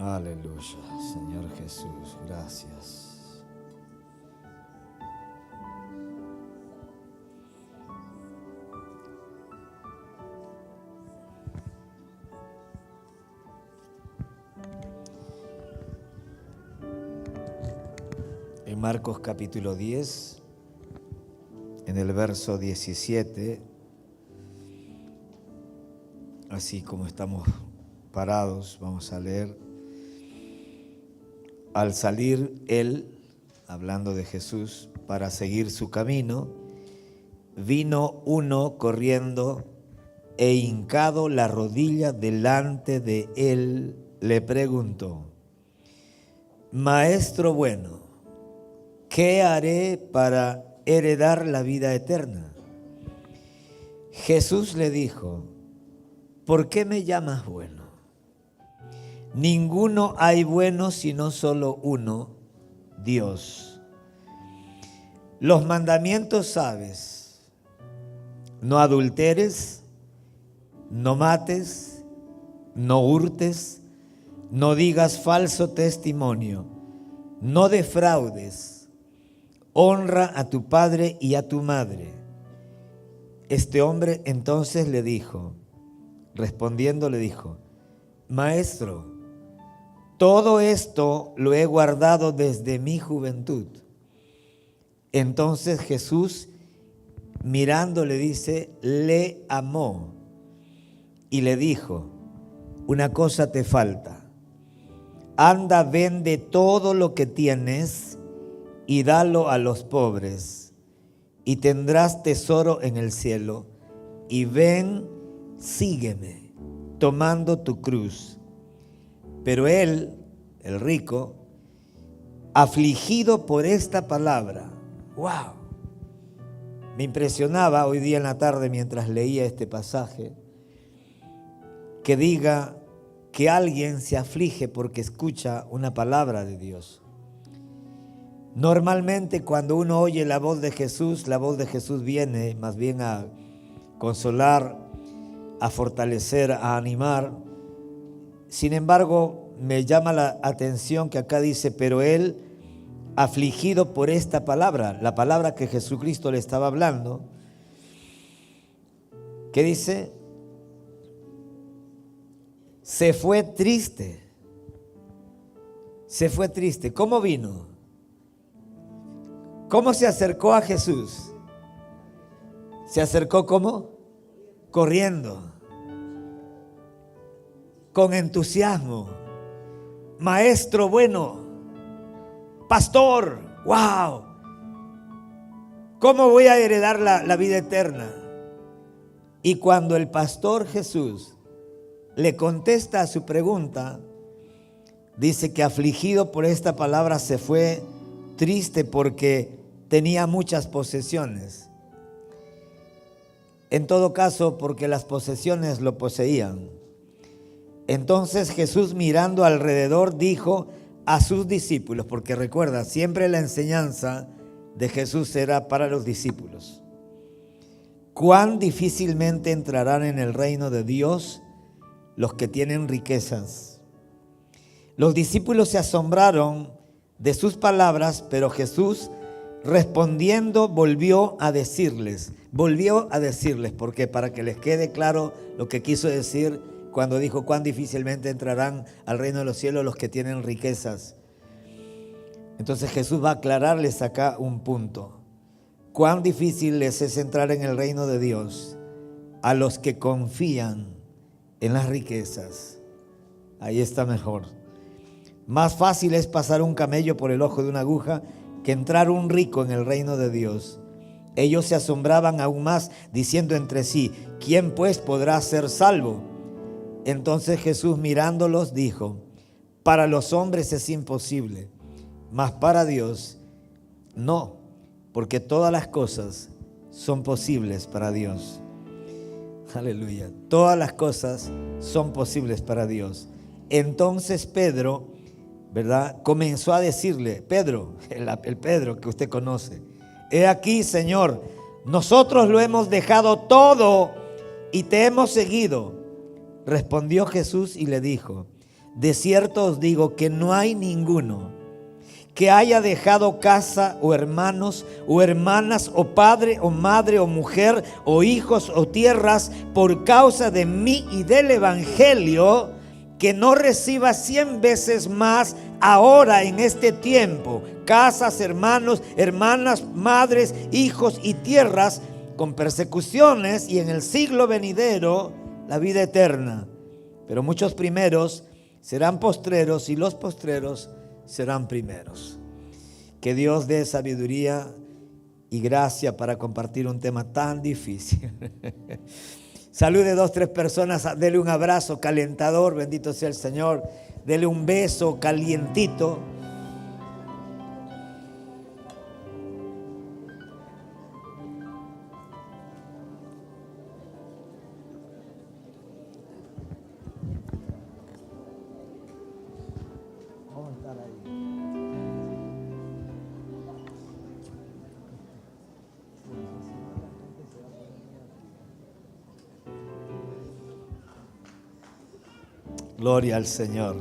Aleluya, Señor Jesús, gracias. En Marcos capítulo 10, en el verso 17, así como estamos parados, vamos a leer. Al salir él, hablando de Jesús, para seguir su camino, vino uno corriendo e hincado la rodilla delante de él, le preguntó: Maestro bueno, ¿qué haré para heredar la vida eterna? Jesús le dijo: ¿por qué me llamas bueno? Ninguno hay bueno sino solo uno, Dios. Los mandamientos sabes: no adulteres, no mates, no hurtes, no digas falso testimonio, no defraudes, honra a tu padre y a tu madre. Este hombre entonces le dijo, respondiendo le dijo: Maestro, todo esto lo he guardado desde mi juventud. Entonces Jesús, mirándole, dice, le amó y le dijo: una cosa te falta. Anda, vende todo lo que tienes y dalo a los pobres, y tendrás tesoro en el cielo. Y ven, sígueme, tomando tu cruz. Pero él, el rico, afligido por esta palabra, ¡wow! Me impresionaba hoy día en la tarde mientras leía este pasaje, que diga que alguien se aflige porque escucha una palabra de Dios. Normalmente cuando uno oye la voz de Jesús viene más bien a consolar, a fortalecer, a animar. Sin embargo, me llama la atención que acá dice, pero él, afligido por esta palabra, la palabra que Jesucristo le estaba hablando, ¿qué dice? Se fue triste. Se fue triste. ¿Cómo vino? ¿Cómo se acercó a Jesús? ¿Se acercó cómo? Corriendo. Con entusiasmo. Maestro bueno. Pastor. ¡Wow! ¿Cómo voy a heredar la vida eterna? Y cuando el pastor Jesús le contesta a su pregunta, dice que afligido por esta palabra se fue triste porque tenía muchas posesiones. En todo caso, porque las posesiones lo poseían. Entonces Jesús, mirando alrededor, dijo a sus discípulos, porque recuerda, siempre la enseñanza de Jesús era para los discípulos: cuán difícilmente entrarán en el reino de Dios los que tienen riquezas. Los discípulos se asombraron de sus palabras, pero Jesús, respondiendo, volvió a decirles, porque para que les quede claro lo que quiso decir cuando dijo cuán difícilmente entrarán al reino de los cielos los que tienen riquezas. Entonces Jesús va a aclararles acá un punto. Cuán difícil les es entrar en el reino de Dios a los que confían en las riquezas. Ahí está mejor. Más fácil es pasar un camello por el ojo de una aguja que entrar un rico en el reino de Dios. Ellos se asombraban aún más, diciendo entre sí: ¿quién pues podrá ser salvo? Entonces Jesús, mirándolos, dijo: para los hombres es imposible, mas para Dios no, porque todas las cosas son posibles para Dios. Aleluya. Todas las cosas son posibles para Dios. Entonces Pedro, ¿verdad?, comenzó a decirle, Pedro, el Pedro que usted conoce: he aquí, Señor, nosotros lo hemos dejado todo y te hemos seguido. Respondió Jesús y le dijo: De cierto os digo que no hay ninguno que haya dejado casa o hermanos o hermanas o padre o madre o mujer o hijos o tierras por causa de mí y del evangelio, que no reciba 100 veces más ahora en este tiempo, casas, hermanos, hermanas, madres, hijos y tierras, con persecuciones, y en el siglo venidero la vida eterna. Pero muchos primeros serán postreros y los postreros serán primeros. Que Dios dé sabiduría y gracia para compartir un tema tan difícil. Salude 2, 3 personas, dele un abrazo calentador, bendito sea el Señor. Dele un beso calientito. Gloria al Señor.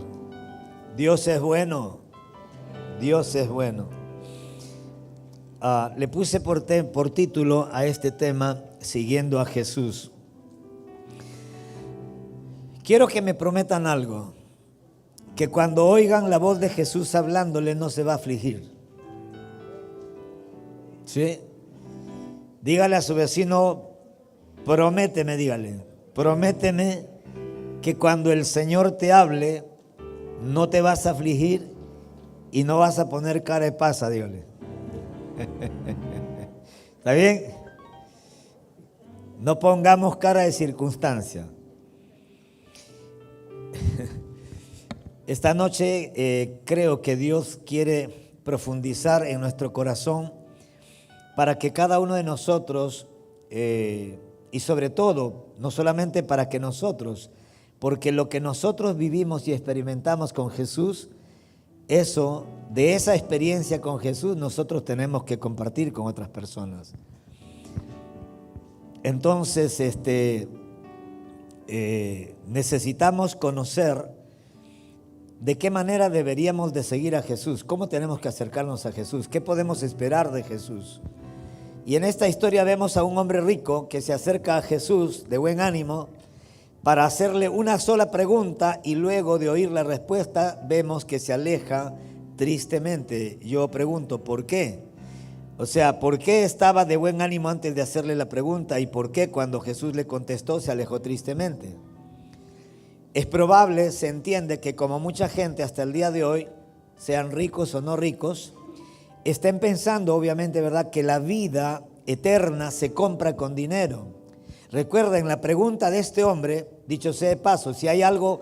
Dios es bueno. Dios es bueno. Le puse por título a este tema, Siguiendo a Jesús. Quiero que me prometan algo, que cuando oigan la voz de Jesús hablándole no se va a afligir. ¿Sí? Dígale a su vecino, prométeme, dígale, prométeme que cuando el Señor te hable, no te vas a afligir y no vas a poner cara de pasa, dígale. ¿Está bien? No pongamos cara de circunstancia. Esta noche creo que Dios quiere profundizar en nuestro corazón para que cada uno de nosotros, y sobre todo, no solamente para que nosotros, porque lo que nosotros vivimos y experimentamos con Jesús, de esa experiencia con Jesús, nosotros tenemos que compartir con otras personas. Entonces, necesitamos conocer de qué manera deberíamos de seguir a Jesús, cómo tenemos que acercarnos a Jesús, qué podemos esperar de Jesús. Y en esta historia vemos a un hombre rico que se acerca a Jesús de buen ánimo para hacerle una sola pregunta, y luego de oír la respuesta vemos que se aleja tristemente. Yo pregunto, ¿por qué? O sea, ¿por qué estaba de buen ánimo antes de hacerle la pregunta? ¿Y por qué cuando Jesús le contestó se alejó tristemente? Es probable, se entiende, que como mucha gente hasta el día de hoy, sean ricos o no ricos, estén pensando, obviamente, ¿verdad?, que la vida eterna se compra con dinero. Recuerden la pregunta de este hombre, dicho sea de paso, si hay algo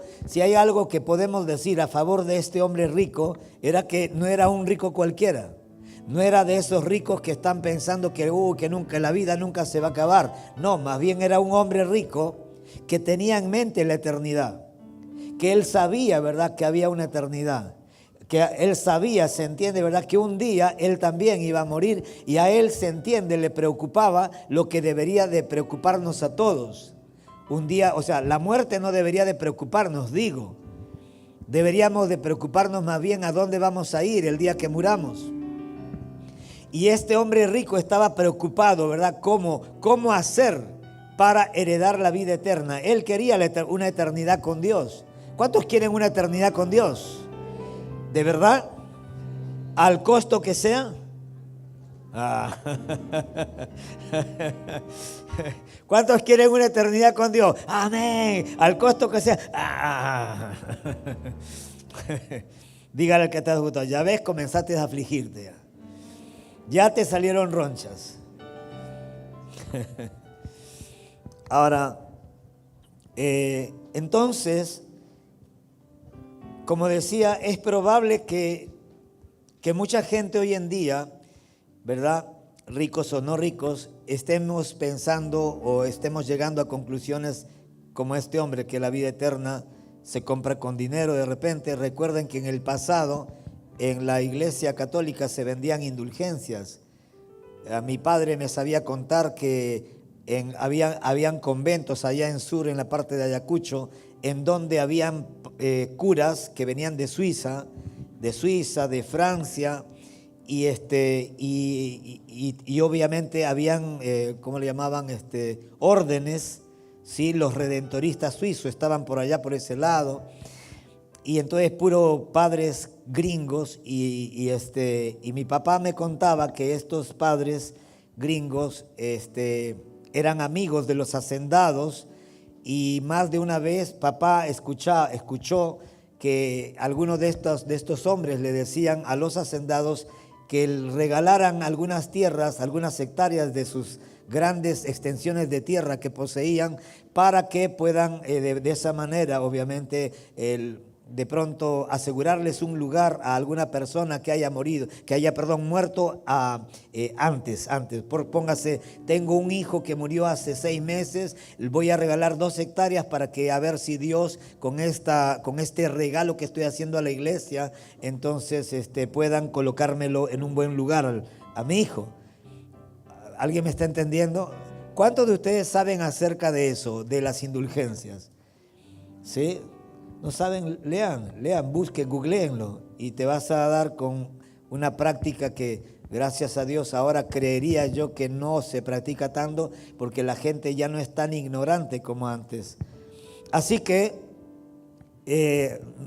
que podemos decir a favor de este hombre rico, era que no era un rico cualquiera. No era de esos ricos que están pensando que nunca, la vida nunca se va a acabar. No, más bien era un hombre rico que tenía en mente la eternidad, que él sabía, ¿verdad?, que había una eternidad, que él sabía, se entiende, ¿verdad?, que un día él también iba a morir, y a él, se entiende, le preocupaba lo que debería de preocuparnos a todos. Un día, o sea, la muerte no debería de preocuparnos, digo. Deberíamos de preocuparnos más bien a dónde vamos a ir el día que muramos. Y este hombre rico estaba preocupado, ¿verdad?, cómo hacer para heredar la vida eterna. Él quería una eternidad con Dios. ¿Cuántos quieren una eternidad con Dios? ¿De verdad? ¿Al costo que sea? ¿Cuántos quieren una eternidad con Dios? Amén. Al costo que sea. Dígale al que te has gustado. Ya ves, comenzaste a afligirte. Ya te salieron ronchas. Ahora, entonces, como decía, es probable que mucha gente hoy en día, ¿verdad?, ricos o no ricos, estemos pensando o estemos llegando a conclusiones como este hombre, que la vida eterna se compra con dinero de repente. Recuerden que en el pasado, en la iglesia católica se vendían indulgencias. Mi padre me sabía contar que habían conventos allá en sur, en la parte de Ayacucho, en donde habían curas que venían de Suiza, de Francia, y obviamente habían, ¿cómo le llamaban? Órdenes, ¿sí? Los redentoristas suizos estaban por allá, por ese lado, y entonces puro padres gringos, y mi papá me contaba que estos padres gringos eran amigos de los hacendados, y más de una vez papá escuchó que algunos de estos hombres le decían a los hacendados que regalaran algunas tierras, algunas hectáreas de sus grandes extensiones de tierra que poseían, para que puedan de esa manera, obviamente, de pronto asegurarles un lugar a alguna persona que haya muerto antes. Póngase, tengo un hijo que murió hace 6 meses, voy a regalar 2 hectáreas para que a ver si Dios con este regalo que estoy haciendo a la iglesia, entonces puedan colocármelo en un buen lugar a mi hijo. ¿Alguien me está entendiendo? ¿Cuántos de ustedes saben acerca de eso, de las indulgencias? ¿Sí? ¿No saben? Lean, busquen, googleenlo, y te vas a dar con una práctica que, gracias a Dios, ahora creería yo que no se practica tanto, porque la gente ya no es tan ignorante como antes. Así que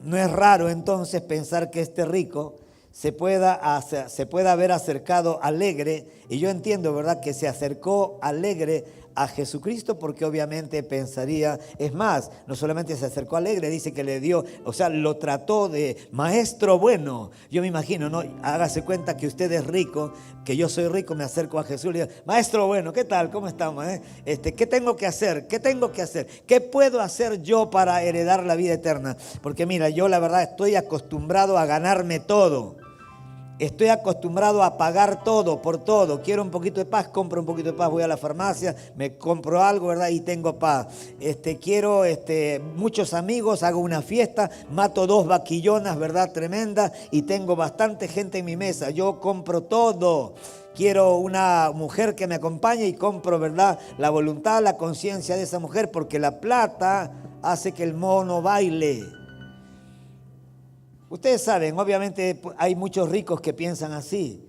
no es raro entonces pensar que este rico se pueda haber acercado alegre, y yo entiendo, ¿verdad?, que se acercó alegre a Jesucristo, porque obviamente pensaría, es más, no solamente se acercó alegre, dice que le dio, o sea, lo trató de maestro bueno. Yo me imagino, ¿no? Hágase cuenta que usted es rico, que yo soy rico, me acerco a Jesús y le digo, maestro bueno, ¿qué tal? ¿Cómo estamos? ¿Qué tengo que hacer? ¿Qué tengo que hacer? ¿Qué puedo hacer yo para heredar la vida eterna? Porque mira, yo la verdad estoy acostumbrado a ganarme todo. Estoy acostumbrado a pagar todo por todo. Quiero un poquito de paz, compro un poquito de paz. Voy a la farmacia, me compro algo, ¿verdad? Y tengo paz. Quiero muchos amigos, hago una fiesta, mato 2 vaquillonas, ¿verdad? Tremendas, y tengo bastante gente en mi mesa. Yo compro todo. Quiero una mujer que me acompañe y compro, ¿verdad?, la voluntad, la conciencia de esa mujer, porque la plata hace que el mono baile. Ustedes saben, obviamente hay muchos ricos que piensan así,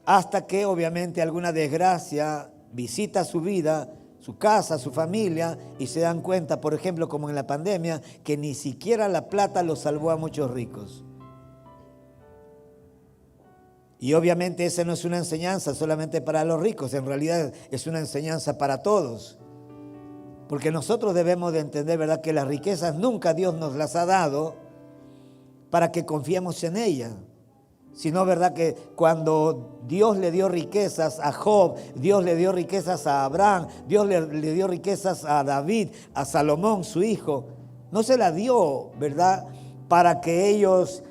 hasta que obviamente alguna desgracia visita su vida, su casa, su familia, y se dan cuenta, por ejemplo, como en la pandemia, que ni siquiera la plata los salvó a muchos ricos. Y obviamente esa no es una enseñanza solamente para los ricos, en realidad es una enseñanza para todos. Porque nosotros debemos de entender, ¿verdad?, que las riquezas nunca Dios nos las ha dado para que confiemos en ella, sino, ¿verdad?, que cuando Dios le dio riquezas a Job, Dios le dio riquezas a Abraham, Dios le dio riquezas a David, a Salomón, su hijo, no se la dio, ¿verdad?, para que ellos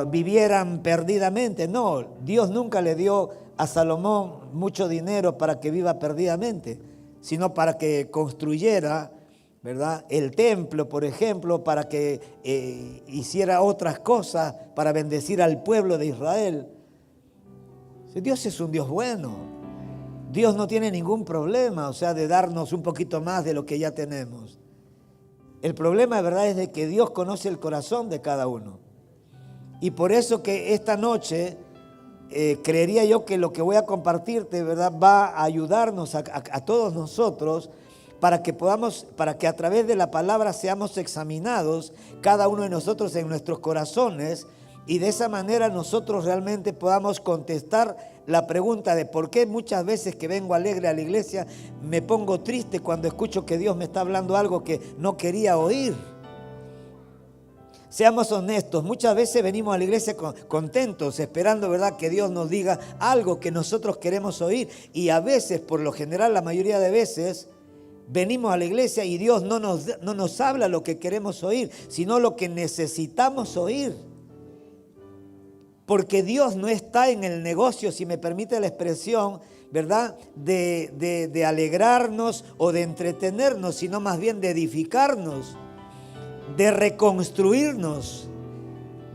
vivieran perdidamente. No, Dios nunca le dio a Salomón mucho dinero para que viva perdidamente, sino para que construyera, ¿verdad?, el templo, por ejemplo, para que hiciera otras cosas para bendecir al pueblo de Israel. Dios es un Dios bueno. Dios no tiene ningún problema, o sea, de darnos un poquito más de lo que ya tenemos. El problema, de verdad, es de que Dios conoce el corazón de cada uno. Y por eso que esta noche creería yo que lo que voy a compartirte, ¿verdad?, va a ayudarnos a todos nosotros, para que a través de la palabra seamos examinados, cada uno de nosotros en nuestros corazones, y de esa manera nosotros realmente podamos contestar la pregunta de por qué muchas veces que vengo alegre a la iglesia me pongo triste cuando escucho que Dios me está hablando algo que no quería oír. Seamos honestos, muchas veces venimos a la iglesia contentos, esperando, ¿verdad?, que Dios nos diga algo que nosotros queremos oír, y a veces, por lo general, la mayoría de veces, venimos a la iglesia y Dios no nos habla lo que queremos oír, sino lo que necesitamos oír. Porque Dios no está en el negocio, si me permite la expresión, ¿verdad?, de alegrarnos o de entretenernos, sino más bien de edificarnos, de reconstruirnos,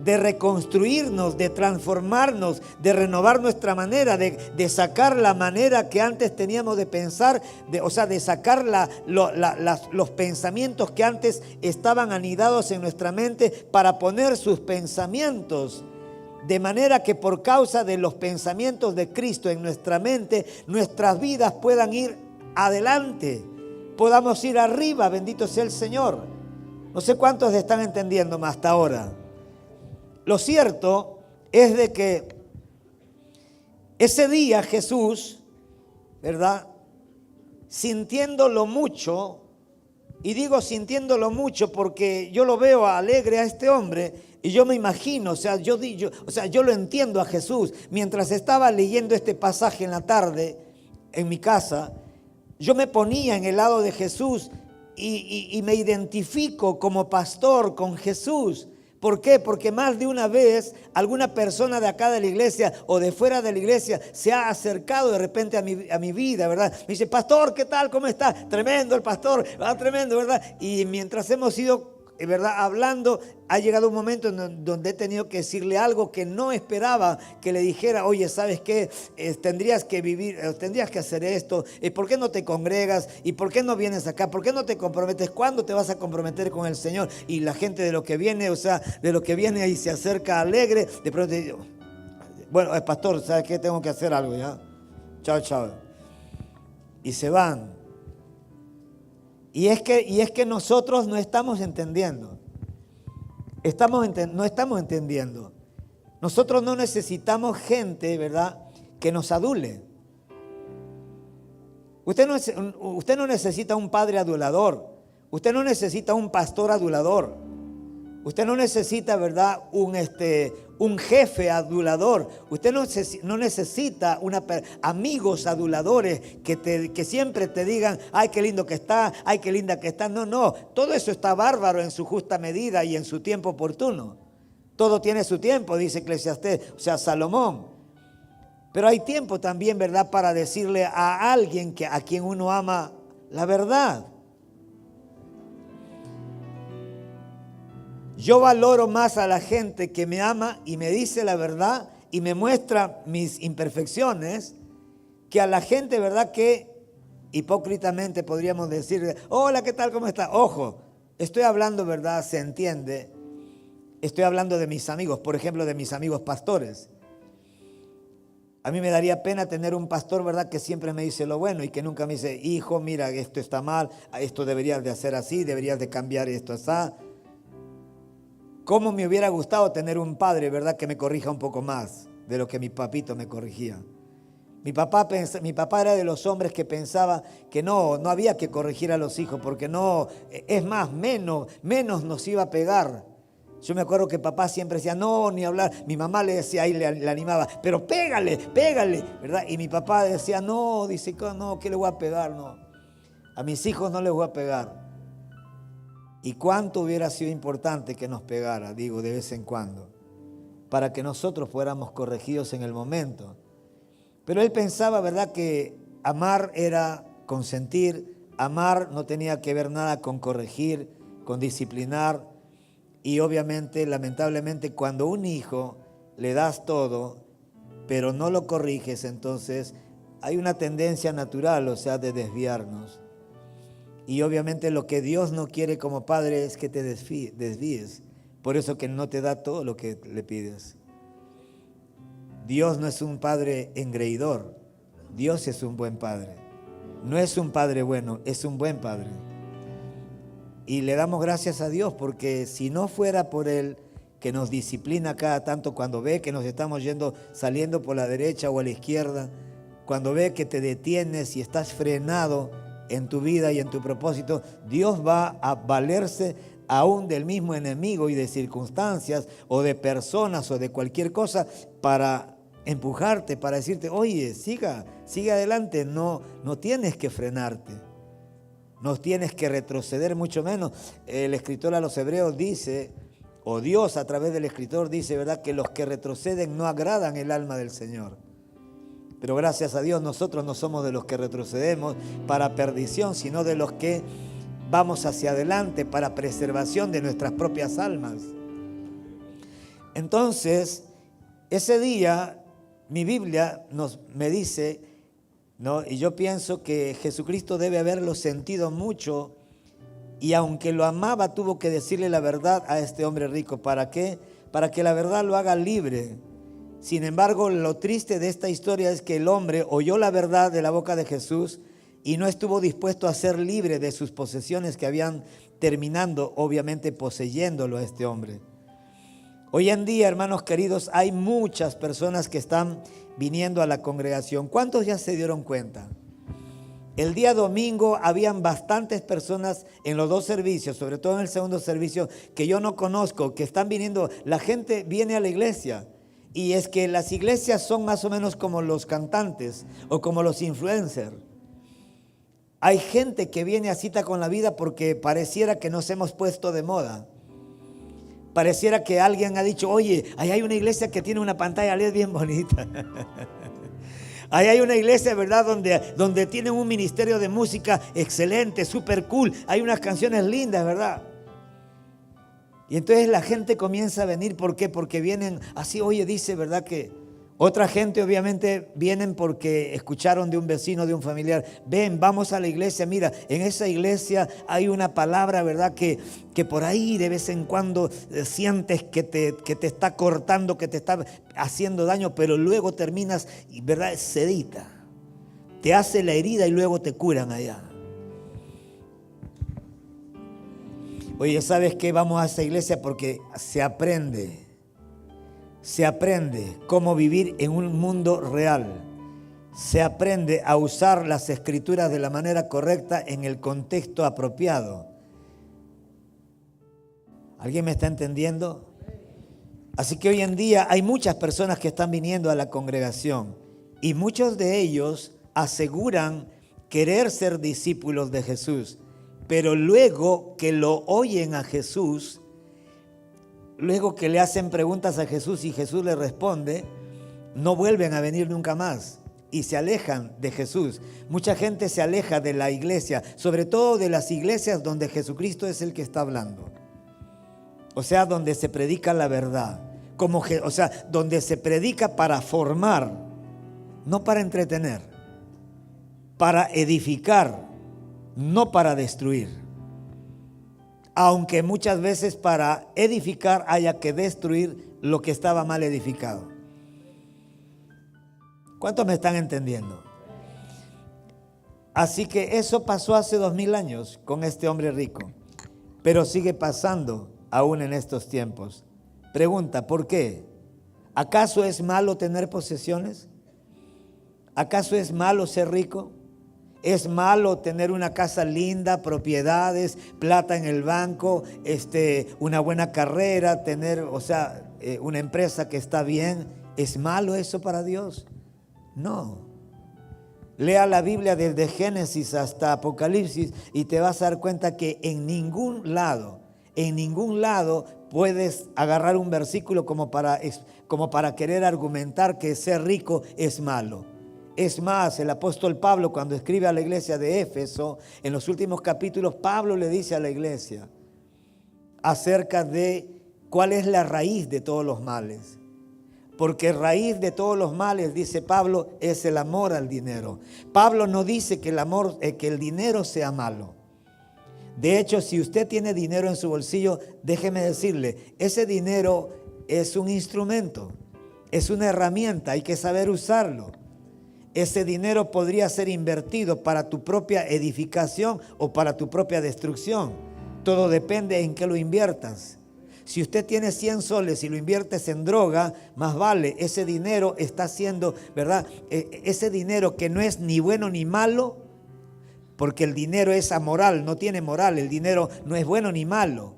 de reconstruirnos, de transformarnos, de renovar nuestra manera, de sacar la manera que antes teníamos de pensar, de sacar los pensamientos que antes estaban anidados en nuestra mente para poner sus pensamientos. De manera que por causa de los pensamientos de Cristo en nuestra mente, nuestras vidas puedan ir adelante, podamos ir arriba, bendito sea el Señor. No sé cuántos están entendiendo hasta ahora. Lo cierto es de que ese día Jesús, ¿verdad? Sintiéndolo mucho, y digo sintiéndolo mucho porque yo lo veo alegre a este hombre y yo me imagino, yo lo entiendo a Jesús. Mientras estaba leyendo este pasaje en la tarde en mi casa, yo me ponía en el lado de Jesús y me identifico como pastor con Jesús. ¿Por qué? Porque más de una vez alguna persona de acá de la iglesia o de fuera de la iglesia se ha acercado de repente a mi vida, ¿verdad? Me dice, pastor, ¿qué tal? ¿Cómo está? Tremendo el pastor, tremendo, ¿verdad? Y mientras hemos ido, ¿verdad?, hablando, ha llegado un momento en donde he tenido que decirle algo que no esperaba que le dijera. Oye, ¿sabes qué? Tendrías que vivir, tendrías que hacer esto. ¿Por qué no te congregas? ¿Y por qué no vienes acá? ¿Por qué no te comprometes? ¿Cuándo te vas a comprometer con el Señor? Y la gente de lo que viene, ahí se acerca alegre. De pronto digo, bueno, pastor, ¿sabes qué? Tengo que hacer algo ya. Chao, chao. Y se van. Y es que nosotros no estamos entendiendo. No estamos entendiendo. Nosotros no necesitamos gente, ¿verdad?, que nos adule. Usted no necesita un padre adulador. Usted no necesita un pastor adulador. Usted no necesita, ¿verdad?, un jefe adulador. Usted no necesita amigos aduladores que siempre te digan, ay, qué lindo que está, ay, qué linda que está. No, todo eso está bárbaro en su justa medida y en su tiempo oportuno. Todo tiene su tiempo, dice Eclesiastés, Salomón. Pero hay tiempo también, ¿verdad?, para decirle a alguien a quien uno ama la verdad. Yo valoro más a la gente que me ama y me dice la verdad y me muestra mis imperfecciones que a la gente, ¿verdad?, que hipócritamente podríamos decir, hola, ¿qué tal? ¿Cómo está? Ojo, estoy hablando, ¿verdad?, se entiende. Estoy hablando de mis amigos, por ejemplo, de mis amigos pastores. A mí me daría pena tener un pastor, ¿verdad?, que siempre me dice lo bueno y que nunca me dice, hijo, mira, esto está mal, esto deberías de hacer así, deberías de cambiar esto así. ¿Cómo me hubiera gustado tener un padre, ¿verdad?, que me corrija un poco más de lo que mi papito me corrigía? Mi papá era de los hombres que pensaba que no había que corregir a los hijos porque no, es más, menos nos iba a pegar. Yo me acuerdo que papá siempre decía, no, ni hablar. Mi mamá le decía y le animaba, pero pégale, ¿verdad? Y mi papá decía, no, dice, no, ¿qué le voy a pegar? No, a mis hijos no les voy a pegar. ¿Y cuánto hubiera sido importante que nos pegara, digo, de vez en cuando, para que nosotros fuéramos corregidos en el momento? Pero él pensaba, ¿verdad?, que amar era consentir, amar no tenía que ver nada con corregir, con disciplinar. Y obviamente, lamentablemente, cuando a un hijo le das todo, pero no lo corriges, entonces hay una tendencia natural, de desviarnos. Y obviamente lo que Dios no quiere como padre es que te desvíes. Por eso que no te da todo lo que le pides. Dios no es un padre engreidor. Dios es un buen padre. No es un padre bueno, es un buen padre. Y le damos gracias a Dios porque si no fuera por Él, que nos disciplina cada tanto cuando ve que nos estamos saliendo por la derecha o a la izquierda, cuando ve que te detienes y estás frenado en tu vida y en tu propósito, Dios va a valerse aún del mismo enemigo y de circunstancias o de personas o de cualquier cosa para empujarte, para decirte, oye, sigue adelante, no tienes que frenarte, no tienes que retroceder, mucho menos. El escritor a los Hebreos dice, o Dios a través del escritor dice, ¿verdad?, que los que retroceden no agradan el alma del Señor. Pero gracias a Dios nosotros no somos de los que retrocedemos para perdición, sino de los que vamos hacia adelante para preservación de nuestras propias almas. Entonces, ese día, mi Biblia me dice, ¿no? Y yo pienso que Jesucristo debe haberlo sentido mucho, y aunque lo amaba, tuvo que decirle la verdad a este hombre rico. ¿Para qué? Para que la verdad lo haga libre. Sin embargo, lo triste de esta historia es que el hombre oyó la verdad de la boca de Jesús y no estuvo dispuesto a ser libre de sus posesiones que habían terminando, obviamente, poseyéndolo a este hombre. Hoy en día, hermanos queridos, hay muchas personas que están viniendo a la congregación. ¿Cuántos ya se dieron cuenta? El día domingo habían bastantes personas en los dos servicios, sobre todo en el segundo servicio, que yo no conozco, que están viniendo. La gente viene a la iglesia, y es que las iglesias son más o menos como los cantantes o como los influencers. Hay gente que viene a cita con la vida porque pareciera que nos hemos puesto de moda. Pareciera que alguien ha dicho, oye, ahí hay una iglesia que tiene una pantalla LED bien bonita. Ahí hay una iglesia, ¿verdad? Donde tienen un ministerio de música excelente, súper cool. Hay unas canciones lindas, ¿verdad? Y entonces la gente comienza a venir. ¿Por qué? Porque vienen así, oye, dice, ¿verdad? Que otra gente obviamente vienen porque escucharon de un vecino, de un familiar. Ven, vamos a la iglesia. Mira, en esa iglesia hay una palabra, ¿verdad? Que por ahí de vez en cuando sientes que te está cortando, que te está haciendo daño, pero luego terminas, ¿verdad? Sedita. Te hace la herida y luego te curan allá. Oye, ¿sabes qué? Vamos a esa iglesia porque se aprende cómo vivir en un mundo real. Se aprende a usar las escrituras de la manera correcta en el contexto apropiado. ¿Alguien me está entendiendo? Así que hoy en día hay muchas personas que están viniendo a la congregación y muchos de ellos aseguran querer ser discípulos de Jesús, pero luego que lo oyen a Jesús, luego que le hacen preguntas a Jesús y Jesús le responde, no vuelven a venir nunca más y se alejan de Jesús. Mucha gente se aleja de la iglesia, sobre todo de las iglesias donde Jesucristo es el que está hablando. O sea, donde se predica la verdad. Donde se predica para formar, no para entretener, para edificar, no para destruir. Aunque muchas veces para edificar haya que destruir lo que estaba mal edificado. ¿Cuántos me están entendiendo? Así que eso pasó hace 2000 años con este hombre rico, pero sigue pasando aún en estos tiempos. Pregunta, ¿por qué? ¿Acaso es malo tener posesiones? ¿Acaso es malo ser rico? ¿Es malo tener una casa linda, propiedades, plata en el banco, una buena carrera, tener, una empresa que está bien? ¿Es malo eso para Dios? No. Lea la Biblia desde Génesis hasta Apocalipsis y te vas a dar cuenta que en ningún lado puedes agarrar un versículo como para querer argumentar que ser rico es malo. Es más, el apóstol Pablo, cuando escribe a la iglesia de Éfeso, en los últimos capítulos, Pablo le dice a la iglesia acerca de cuál es la raíz de todos los males. Porque raíz de todos los males, dice Pablo, es el amor al dinero. Pablo no dice que el dinero sea malo. De hecho, si usted tiene dinero en su bolsillo, déjeme decirle, ese dinero es un instrumento, es una herramienta, hay que saber usarlo. Ese dinero podría ser invertido para tu propia edificación o para tu propia destrucción. Todo depende en qué lo inviertas. Si usted tiene 100 soles y lo inviertes en droga, más vale, ese dinero está haciendo, ¿verdad? Ese dinero que no es ni bueno ni malo, porque el dinero es amoral, no tiene moral, el dinero no es bueno ni malo.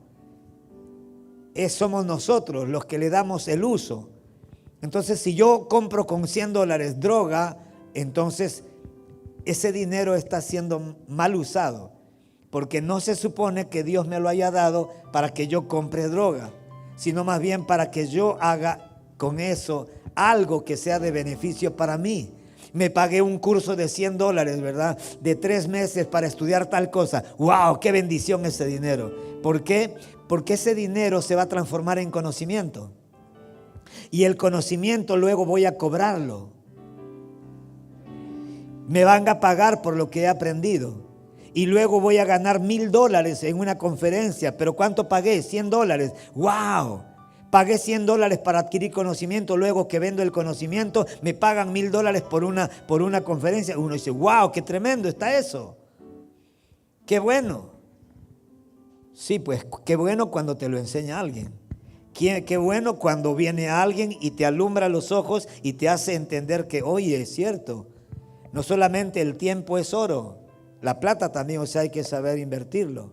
Somos nosotros los que le damos el uso. Entonces, si yo compro con $100 droga, entonces ese dinero está siendo mal usado, porque no se supone que Dios me lo haya dado para que yo compre droga, sino más bien para que yo haga con eso algo que sea de beneficio para mí. Me pagué un curso de $100, ¿verdad? De 3 meses para estudiar tal cosa. ¡Wow! ¡Qué bendición ese dinero! ¿Por qué? Porque ese dinero se va a transformar en conocimiento. Y el conocimiento luego voy a cobrarlo. Me van a pagar por lo que he aprendido. Y luego voy a ganar $1,000 en una conferencia. ¿Pero cuánto pagué? $100. ¡Wow! Pagué $100 para adquirir conocimiento. Luego que vendo el conocimiento, me pagan $1,000 por una conferencia. Uno dice, ¡wow! ¡Qué tremendo está eso! ¡Qué bueno! Sí, pues qué bueno cuando te lo enseña alguien. Qué bueno cuando viene alguien y te alumbra los ojos y te hace entender que, oye, es cierto. No solamente el tiempo es oro. La plata también, o sea, hay que saber invertirlo.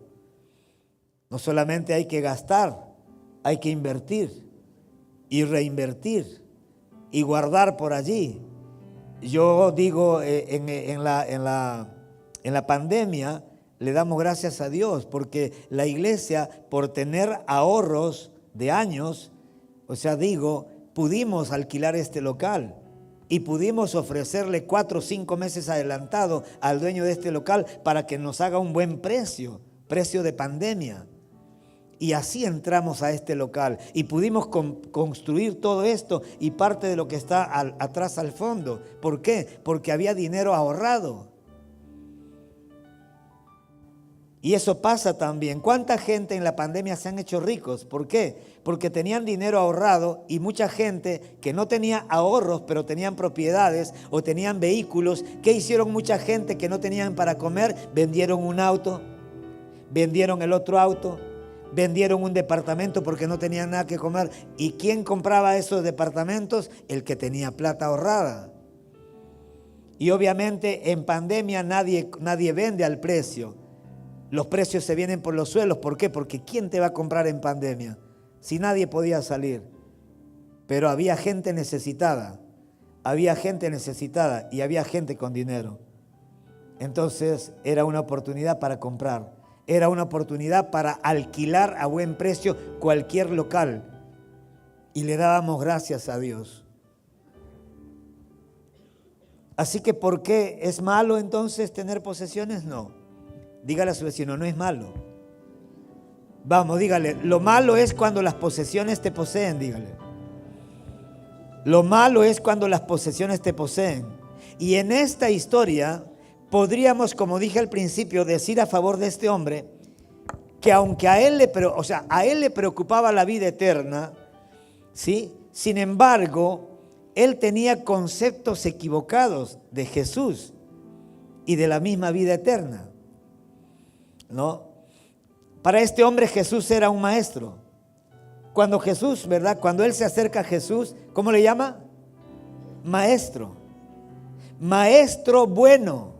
No solamente hay que gastar, hay que invertir y reinvertir y guardar por allí. Yo digo, en la pandemia le damos gracias a Dios porque la iglesia, por tener ahorros de años, o sea, digo, pudimos alquilar este local. Y pudimos ofrecerle 4 o 5 meses adelantado al dueño de este local para que nos haga un buen precio de pandemia. Y así entramos a este local y pudimos construir todo esto y parte de lo que está atrás al fondo. ¿Por qué? Porque había dinero ahorrado. Y eso pasa también. ¿Cuánta gente en la pandemia se han hecho ricos? ¿Por qué? Porque tenían dinero ahorrado y mucha gente que no tenía ahorros, pero tenían propiedades o tenían vehículos. ¿Qué hicieron mucha gente que no tenían para comer? Vendieron un auto, vendieron el otro auto, vendieron un departamento porque no tenían nada que comer. ¿Y quién compraba esos departamentos? El que tenía plata ahorrada. Y obviamente en pandemia nadie vende al precio. Los precios se vienen por los suelos. ¿Por qué? Porque ¿quién te va a comprar en pandemia? Si nadie podía salir. Pero había gente necesitada. Había gente necesitada y había gente con dinero. Entonces era una oportunidad para comprar. Era una oportunidad para alquilar a buen precio cualquier local. Y le dábamos gracias a Dios. Así que ¿por qué es malo entonces tener posesiones? No. Dígale a su vecino, no es malo. Vamos, dígale, lo malo es cuando las posesiones te poseen, dígale. Lo malo es cuando las posesiones te poseen. Y en esta historia podríamos, como dije al principio, decir a favor de este hombre que aunque a él le preocupaba la vida eterna, ¿sí? Sin embargo, él tenía conceptos equivocados de Jesús y de la misma vida eterna. ¿No? Para este hombre Jesús era un maestro. Cuando Jesús, ¿verdad? Cuando él se acerca a Jesús, ¿cómo le llama? Maestro. Maestro bueno.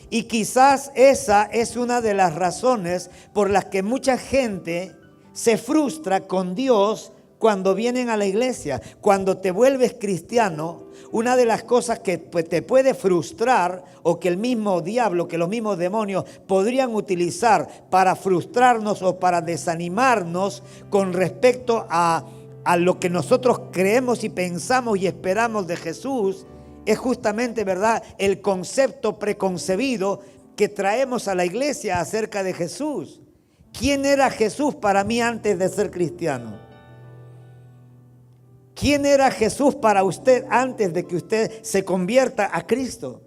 Y quizás esa es una de las razones por las que mucha gente se frustra con Dios cuando vienen a la iglesia. Cuando te vuelves cristiano, una de las cosas que te puede frustrar o que el mismo diablo, que los mismos demonios podrían utilizar para frustrarnos o para desanimarnos con respecto a lo que nosotros creemos y pensamos y esperamos de Jesús, es justamente, ¿verdad?, el concepto preconcebido que traemos a la iglesia acerca de Jesús. ¿Quién era Jesús para mí antes de ser cristiano? ¿Quién era Jesús para usted antes de que usted se convierta a Cristo?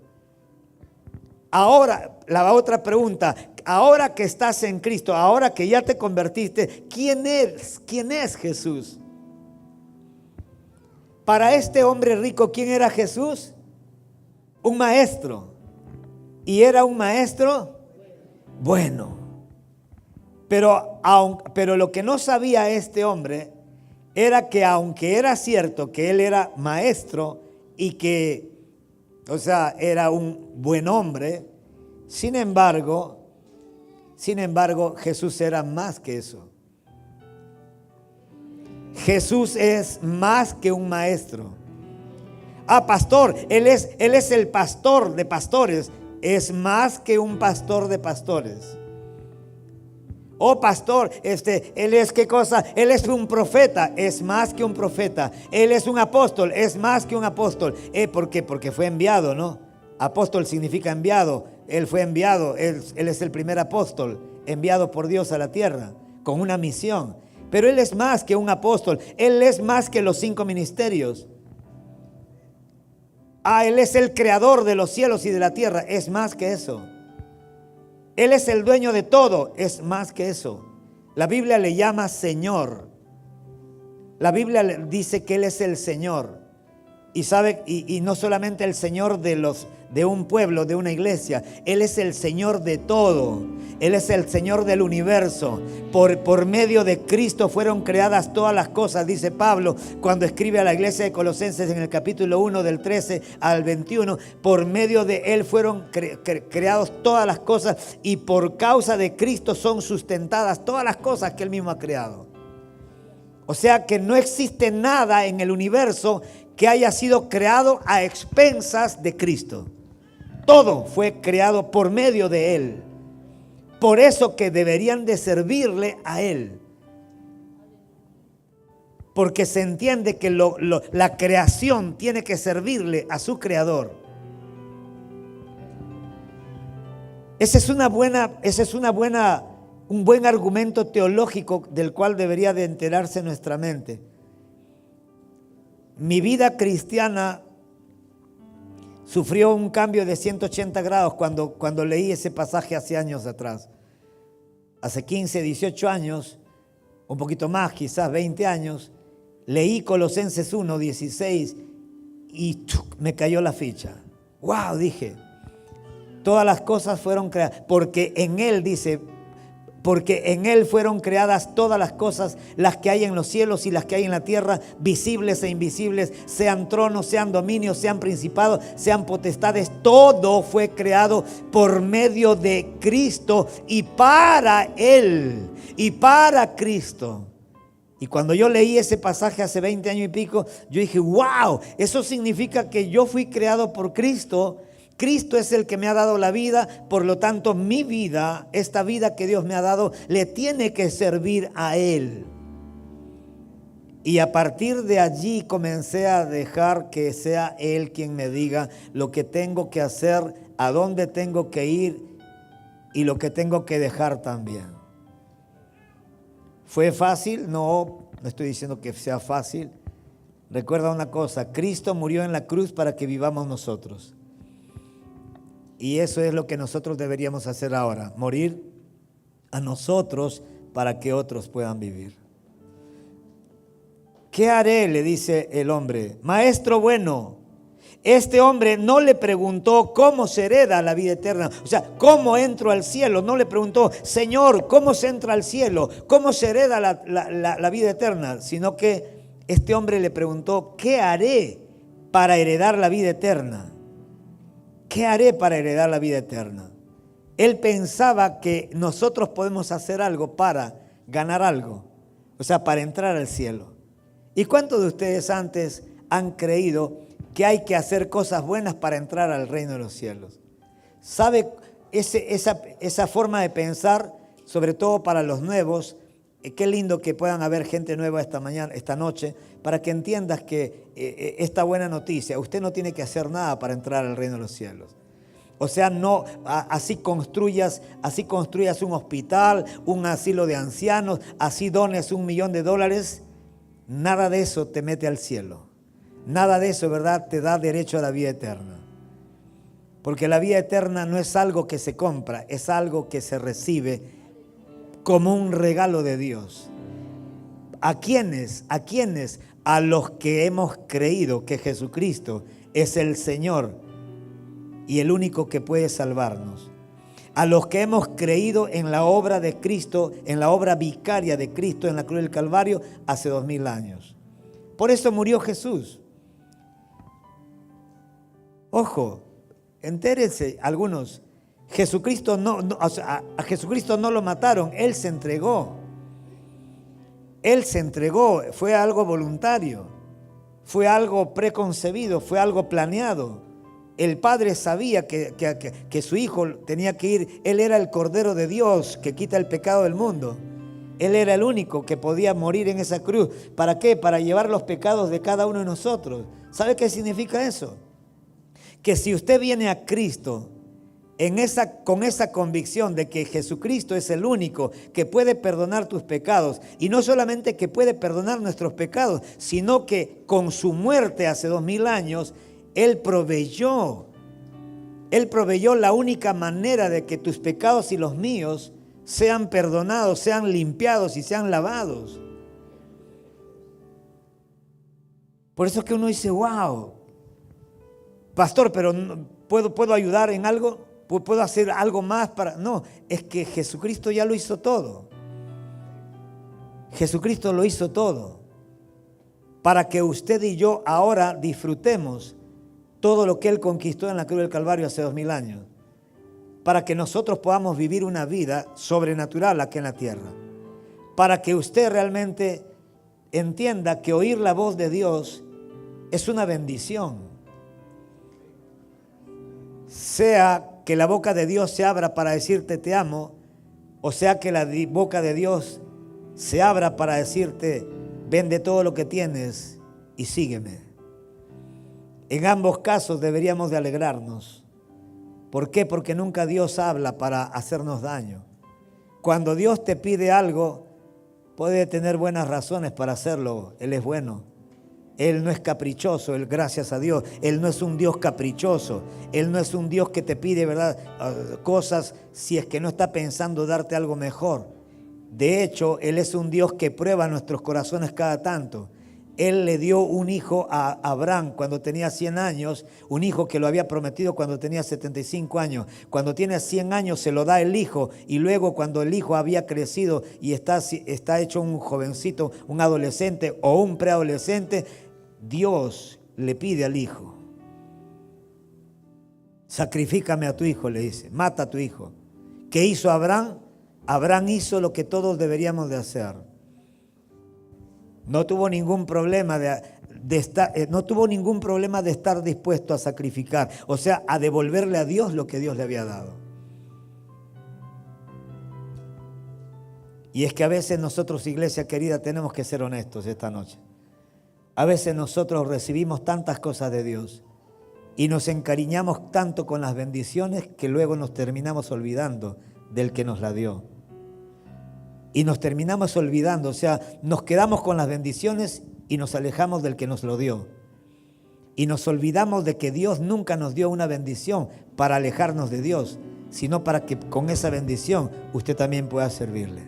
Ahora, la otra pregunta, ahora que estás en Cristo, ahora que ya te convertiste, ¿quién es? ¿Quién es Jesús? Para este hombre rico, ¿quién era Jesús? Un maestro. Y era un maestro bueno. Pero lo que no sabía este hombre era que aunque era cierto que él era maestro y que, o sea, era un buen hombre, sin embargo, Jesús era más que eso. Jesús es más que un maestro. Ah, pastor, él es el pastor de pastores. Es más que un pastor de pastores. Oh, pastor, él es ¿qué cosa? Él es un profeta, es más que un profeta. Él es un apóstol, es más que un apóstol. ¿Por qué? Porque fue enviado, ¿no? Apóstol significa enviado. Él fue enviado, él es el primer apóstol enviado por Dios a la tierra con una misión. Pero Él es más que un apóstol. Él es más que los 5 ministerios. Él es el creador de los cielos y de la tierra. Es más que eso. Él es el dueño de todo. Es más que eso. La Biblia le llama Señor. La Biblia dice que Él es el Señor. Y sabe, y no solamente el Señor de un pueblo, de una iglesia. Él es el Señor de todo. Él es el Señor del universo. Por medio de Cristo fueron creadas todas las cosas, dice Pablo cuando escribe a la iglesia de Colosenses en el capítulo 1 del 13 al 21. Por medio de Él fueron creadas todas las cosas, y por causa de Cristo son sustentadas todas las cosas que Él mismo ha creado. O sea que no existe nada en el universo que haya sido creado a expensas de Cristo. Todo fue creado por medio de Él. Por eso que deberían de servirle a Él. Porque se entiende que la creación tiene que servirle a su creador. Ese es un buen argumento teológico del cual debería de enterarse nuestra mente. Mi vida cristiana sufrió un cambio de 180 grados cuando leí ese pasaje hace años atrás. Hace 15, 18 años, un poquito más, quizás 20 años, leí Colosenses 1, 16 y me cayó la ficha. ¡Wow! Dije, todas las cosas fueron creadas, porque en Él dice... Porque en Él fueron creadas todas las cosas, las que hay en los cielos y las que hay en la tierra, visibles e invisibles, sean tronos, sean dominios, sean principados, sean potestades. Todo fue creado por medio de Cristo y para Él y para Cristo. Y cuando yo leí ese pasaje hace 20 años y pico, yo dije, wow, eso significa que yo fui creado por Cristo. Cristo es el que me ha dado la vida, por lo tanto mi vida, esta vida que Dios me ha dado, le tiene que servir a Él. Y a partir de allí comencé a dejar que sea Él quien me diga lo que tengo que hacer, a dónde tengo que ir y lo que tengo que dejar también. ¿Fue fácil? No estoy diciendo que sea fácil. Recuerda una cosa, Cristo murió en la cruz para que vivamos nosotros. Y eso es lo que nosotros deberíamos hacer ahora, morir a nosotros para que otros puedan vivir. ¿Qué haré?, le dice el hombre. Maestro bueno, este hombre no le preguntó cómo se hereda la vida eterna, o sea, cómo entro al cielo. No le preguntó, Señor, ¿cómo se entra al cielo? ¿Cómo se hereda la vida eterna? Sino que este hombre le preguntó, ¿qué haré para heredar la vida eterna? ¿Qué haré para heredar la vida eterna? Él pensaba que nosotros podemos hacer algo para ganar algo, o sea, para entrar al cielo. ¿Y cuántos de ustedes antes han creído que hay que hacer cosas buenas para entrar al reino de los cielos? ¿Sabe esa forma de pensar, sobre todo para los nuevos? Qué lindo que puedan haber gente nueva esta noche, para que entiendas que esta buena noticia, usted no tiene que hacer nada para entrar al reino de los cielos. O sea, no así construyas un hospital, un asilo de ancianos, así dones $1 millón, nada de eso te mete al cielo. Nada de eso, ¿verdad?, te da derecho a la vida eterna. Porque la vida eterna no es algo que se compra, es algo que se recibe como un regalo de Dios. ¿A quiénes? A los que hemos creído que Jesucristo es el Señor y el único que puede salvarnos. A los que hemos creído en la obra de Cristo, en la obra vicaria de Cristo en la cruz del Calvario hace 2000 años. Por eso murió Jesús. Ojo, entérense algunos. A Jesucristo no lo mataron, Él se entregó. Él se entregó, fue algo voluntario, fue algo preconcebido, fue algo planeado. El Padre sabía que su Hijo tenía que ir. Él era el Cordero de Dios que quita el pecado del mundo. Él era el único que podía morir en esa cruz. ¿Para qué? Para llevar los pecados de cada uno de nosotros. ¿Sabe qué significa eso? Que si usted viene a Cristo con esa convicción de que Jesucristo es el único que puede perdonar tus pecados, y no solamente que puede perdonar nuestros pecados, sino que con su muerte hace 2000 años, Él proveyó la única manera de que tus pecados y los míos sean perdonados, sean limpiados y sean lavados. Por eso es que uno dice, wow, pastor, pero ¿puedo ayudar en algo? ¿Puedo hacer algo más para...? No, es que Jesucristo ya lo hizo todo. Jesucristo lo hizo todo. Para que usted y yo ahora disfrutemos todo lo que Él conquistó en la cruz del Calvario hace 2000 años. Para que nosotros podamos vivir una vida sobrenatural aquí en la tierra. Para que usted realmente entienda que oír la voz de Dios es una bendición. Sea que la boca de Dios se abra para decirte te amo, o sea que la boca de Dios se abra para decirte vende todo lo que tienes y sígueme. En ambos casos deberíamos de alegrarnos. ¿Por qué? Porque nunca Dios habla para hacernos daño. Cuando Dios te pide algo, puede tener buenas razones para hacerlo. Él es bueno. Él no es caprichoso, Él, gracias a Dios. Él no es un Dios caprichoso. Él no es un Dios que te pide, ¿verdad?, cosas si es que no está pensando darte algo mejor. De hecho, Él es un Dios que prueba nuestros corazones cada tanto. Él le dio un hijo a Abraham cuando tenía 100 años, un hijo que lo había prometido cuando tenía 75 años. Cuando tiene 100 años se lo da el hijo, y luego cuando el hijo había crecido y está hecho un jovencito, un adolescente o un preadolescente, Dios le pide al hijo, sacrifícame a tu hijo, le dice, mata a tu hijo. ¿Qué hizo Abraham? Abraham hizo lo que todos deberíamos de hacer. No tuvo ningún problema no tuvo ningún problema de estar dispuesto a sacrificar, o sea, a devolverle a Dios lo que Dios le había dado. Y es que a veces nosotros, iglesia querida, tenemos que ser honestos esta noche. A veces nosotros recibimos tantas cosas de Dios y nos encariñamos tanto con las bendiciones que luego nos terminamos olvidando del que nos la dio. Y nos terminamos olvidando, o sea, nos quedamos con las bendiciones y nos alejamos del que nos lo dio. Y nos olvidamos de que Dios nunca nos dio una bendición para alejarnos de Dios, sino para que con esa bendición usted también pueda servirle.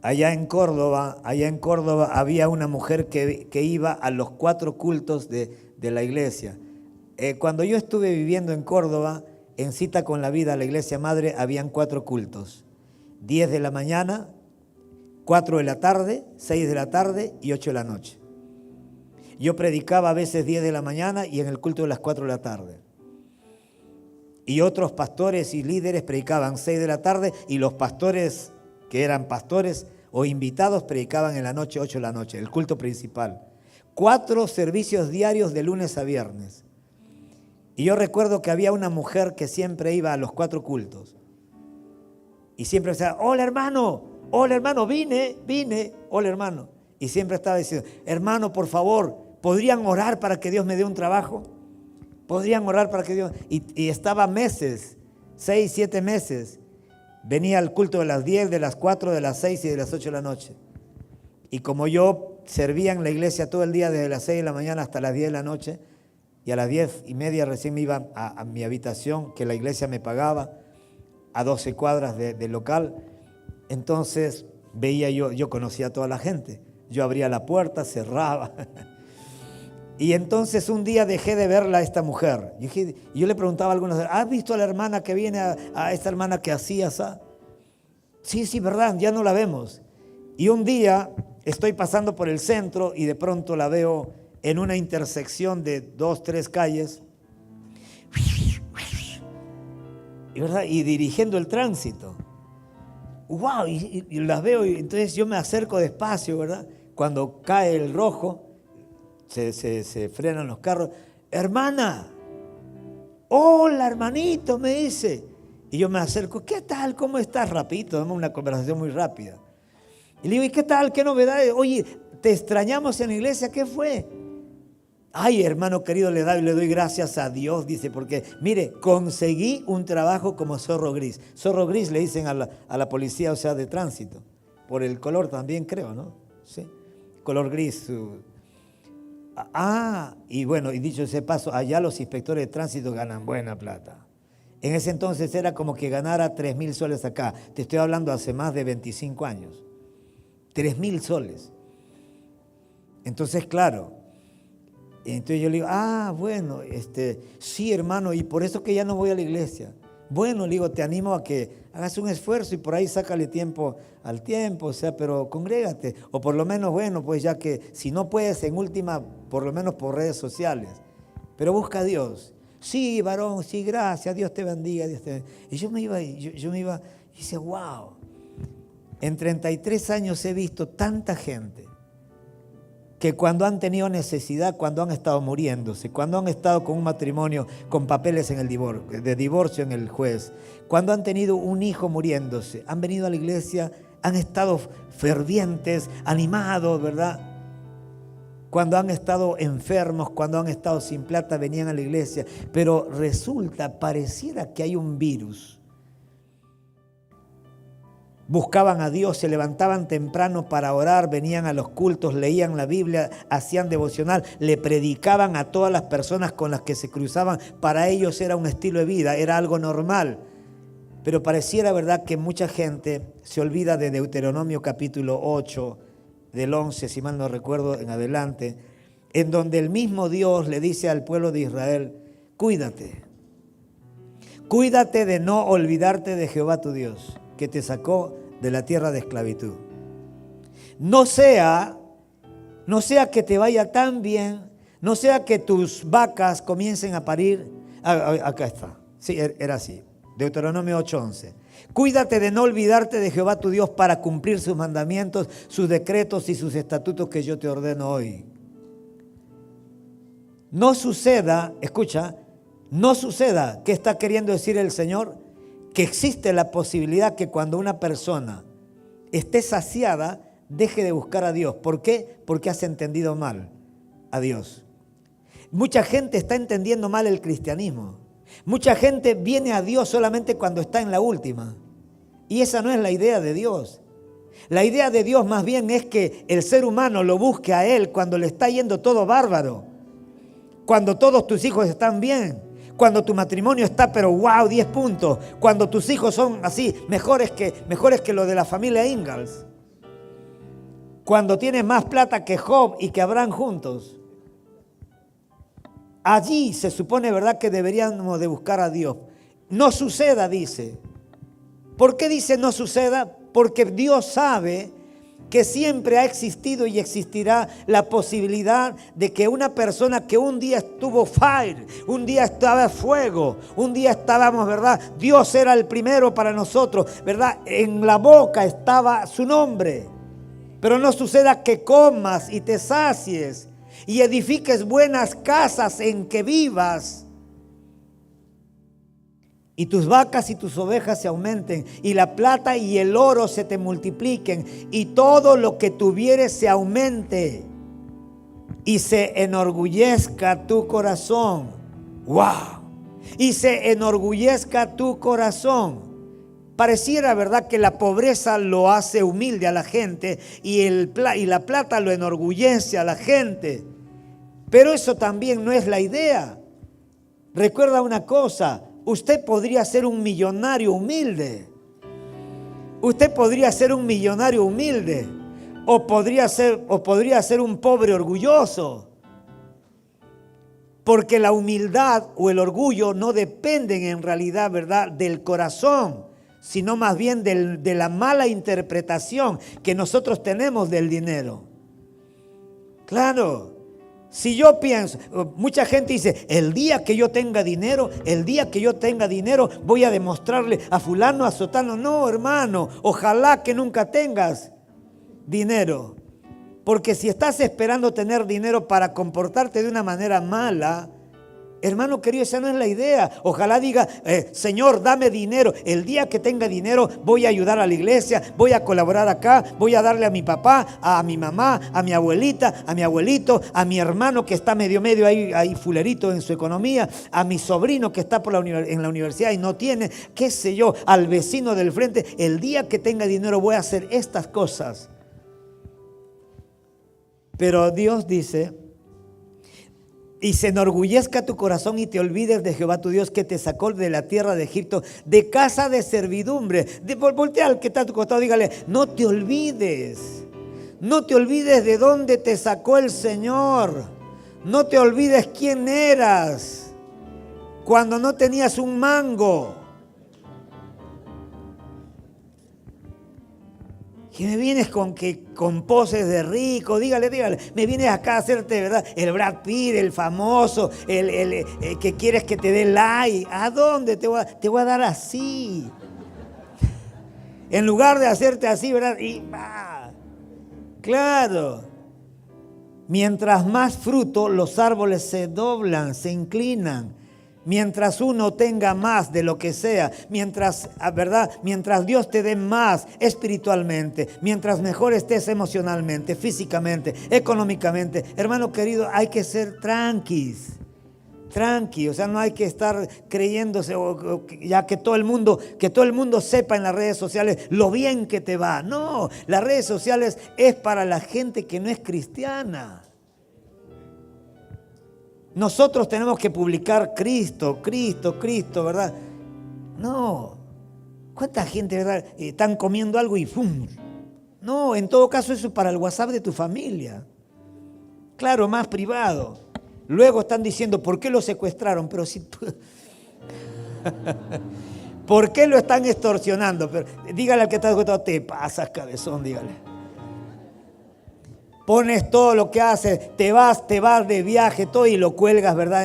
Allá en Córdoba había una mujer que iba a los 4 cultos de la iglesia. Cuando yo estuve viviendo en Córdoba, en Cita con la Vida, la iglesia madre, habían 4 cultos. 10 de la mañana, 4 de la tarde, 6 de la tarde y 8 de la noche. Yo predicaba a veces 10 de la mañana y en el culto de las 4 de la tarde. Y otros pastores y líderes predicaban 6 de la tarde, y los pastores que eran pastores o invitados predicaban en la noche, 8 de la noche, el culto principal. 4 servicios diarios de lunes a viernes. Y yo recuerdo que había una mujer que siempre iba a los 4 cultos. Y siempre decía, hola hermano, vine, hola hermano. Y siempre estaba diciendo, hermano, por favor, ¿podrían orar para que Dios me dé un trabajo? ¿Podrían orar para que Dios...? Y estaba meses, 6, 7 meses. Venía al culto de las 10, de las 4, de las 6 y de las 8 de la noche. Y como yo servía en la iglesia todo el día, desde las 6 de la mañana hasta las 10 de la noche, y a las 10:30 recién me iba a mi habitación, que la iglesia me pagaba, a 12 cuadras del local. Entonces veía yo conocía a toda la gente. Yo abría la puerta, cerraba. Y entonces un día dejé de verla a esta mujer. Yo le preguntaba a algunos, ¿has visto a la hermana que viene, a esta hermana que hacía esa? Sí, verdad, ya no la vemos. Y un día estoy pasando por el centro y de pronto la veo en una intersección de 2, 3 calles. Y dirigiendo el tránsito. ¡Wow! Y las veo, y entonces yo me acerco despacio, ¿verdad? Cuando cae el rojo, se frenan los carros. Hermana, hola hermanito, me dice. Y yo me acerco, ¿qué tal? ¿Cómo estás? Rapidito, damos una conversación muy rápida. Y le digo, ¿y qué tal? ¿Qué novedades? Oye, te extrañamos en la iglesia, ¿qué fue? Ay, hermano querido, le doy gracias a Dios, dice, porque mire, conseguí un trabajo como zorro gris. Zorro gris le dicen a la policía, o sea, de tránsito. Por el color también creo, ¿no? Sí, color gris. Y bueno, y dicho ese paso, allá los inspectores de tránsito ganan buena plata. En ese entonces era como que ganara 3,000 soles acá. Te estoy hablando hace más de 25 años. 3,000 soles. Entonces, claro. Entonces yo le digo, bueno, sí, hermano, y por eso que ya no voy a la iglesia. Bueno, le digo, te animo a que hagas un esfuerzo y por ahí sácale tiempo al tiempo, o sea, pero congrégate. O por lo menos, bueno, pues ya que si no puedes, en última, por lo menos por redes sociales. Pero busca a Dios. Sí, varón, sí, gracias, Dios te bendiga. Dios te bendiga. Y yo me iba y decía, wow, en 33 años he visto tanta gente que cuando han tenido necesidad, cuando han estado muriéndose, cuando han estado con un matrimonio con papeles de divorcio en el juez, cuando han tenido un hijo muriéndose, han venido a la iglesia, han estado fervientes, animados, ¿verdad? Cuando han estado enfermos, cuando han estado sin plata, venían a la iglesia. Pero resulta, pareciera que hay un virus. Buscaban a Dios, se levantaban temprano para orar, venían a los cultos, leían la Biblia, hacían devocional, le predicaban a todas las personas con las que se cruzaban. Para ellos era un estilo de vida, era algo normal. Pero pareciera, ¿verdad?, que mucha gente se olvida de Deuteronomio capítulo 8, del 11, si mal no recuerdo, en adelante, en donde el mismo Dios le dice al pueblo de Israel, cuídate de no olvidarte de Jehová tu Dios, que te sacó de la tierra de esclavitud. No sea que te vaya tan bien, no sea que tus vacas comiencen a parir. Acá está, sí, era así, Deuteronomio 8:11. Cuídate de no olvidarte de Jehová tu Dios para cumplir sus mandamientos, sus decretos y sus estatutos que yo te ordeno hoy. No suceda, escucha, no suceda, ¿qué está queriendo decir el Señor? Que existe la posibilidad que cuando una persona esté saciada, deje de buscar a Dios. ¿Por qué? Porque has entendido mal a Dios. Mucha gente está entendiendo mal el cristianismo. Mucha gente viene a Dios solamente cuando está en la última. Y esa no es la idea de Dios. La idea de Dios más bien es que el ser humano lo busque a Él cuando le está yendo todo bárbaro. Cuando todos tus hijos están bien. Cuando tu matrimonio está, pero wow, 10 puntos. Cuando tus hijos son así, mejores que lo de la familia Ingalls. Cuando tienes más plata que Job y que Abraham juntos. Allí se supone, ¿verdad?, que deberíamos de buscar a Dios. No suceda, dice. ¿Por qué dice no suceda? Porque Dios sabe que siempre ha existido y existirá la posibilidad de que una persona que un día estuvo fire, un día estaba fuego, un día estábamos, ¿verdad? Dios era el primero para nosotros, ¿verdad? En la boca estaba su nombre. Pero no suceda que comas y te sacies y edifiques buenas casas en que vivas y tus vacas y tus ovejas se aumenten y la plata y el oro se te multipliquen y todo lo que tuvieres se aumente y se enorgullezca tu corazón. ¡Wow! Y se enorgullezca tu corazón. Pareciera, ¿verdad?, que la pobreza lo hace humilde a la gente y la plata lo enorgullece a la gente. Pero eso también no es la idea. Recuerda una cosa, usted podría ser un millonario humilde. Usted podría ser un millonario humilde o podría ser un pobre orgulloso. Porque la humildad o el orgullo no dependen en realidad, ¿verdad?, del corazón, sino más bien de la mala interpretación que nosotros tenemos del dinero. Claro, si yo pienso, mucha gente dice, el día que yo tenga dinero, voy a demostrarle a fulano, a sotano. No, hermano, ojalá que nunca tengas dinero. Porque si estás esperando tener dinero para comportarte de una manera mala, Hermano querido, esa no es la idea. Ojalá diga, Señor, dame dinero. El día que tenga dinero voy a ayudar a la iglesia, voy a colaborar acá, voy a darle a mi papá, a mi mamá, a mi abuelita, a mi abuelito, a mi hermano que está medio ahí fulerito en su economía, a mi sobrino que está en la universidad y no tiene, qué sé yo, al vecino del frente. El día que tenga dinero voy a hacer estas cosas. Pero Dios dice, y se enorgullezca tu corazón y te olvides de Jehová tu Dios que te sacó de la tierra de Egipto, de casa de servidumbre. Voltea al que está a tu costado, dígale, no te olvides. No te olvides de dónde te sacó el Señor. No te olvides quién eras cuando no tenías un mango. Que me vienes con poses de rico, dígale, me vienes acá a hacerte, ¿verdad? El Brad Pitt, el famoso, el que quieres que te dé like. ¿A dónde te voy a dar así? En lugar de hacerte así, ¿verdad? Claro. Mientras más fruto, los árboles se doblan, se inclinan. Mientras uno tenga más de lo que sea, mientras Dios te dé más espiritualmente, mientras mejor estés emocionalmente, físicamente, económicamente, hermano querido, hay que ser tranqui, o sea, no hay que estar creyéndose ya que todo el mundo sepa en las redes sociales lo bien que te va. No, las redes sociales es para la gente que no es cristiana. Nosotros tenemos que publicar Cristo, ¿verdad? No. ¿Cuánta gente, verdad, están comiendo algo y ¡fum! No, en todo caso eso es para el WhatsApp de tu familia. Claro, más privado. Luego están diciendo, ¿por qué lo secuestraron? Pero si tú... ¿Por qué lo están extorsionando? Pero, dígale al que está secuestrado, te pasas, cabezón, dígale. Pones todo lo que haces, te vas de viaje, todo y lo cuelgas, ¿verdad?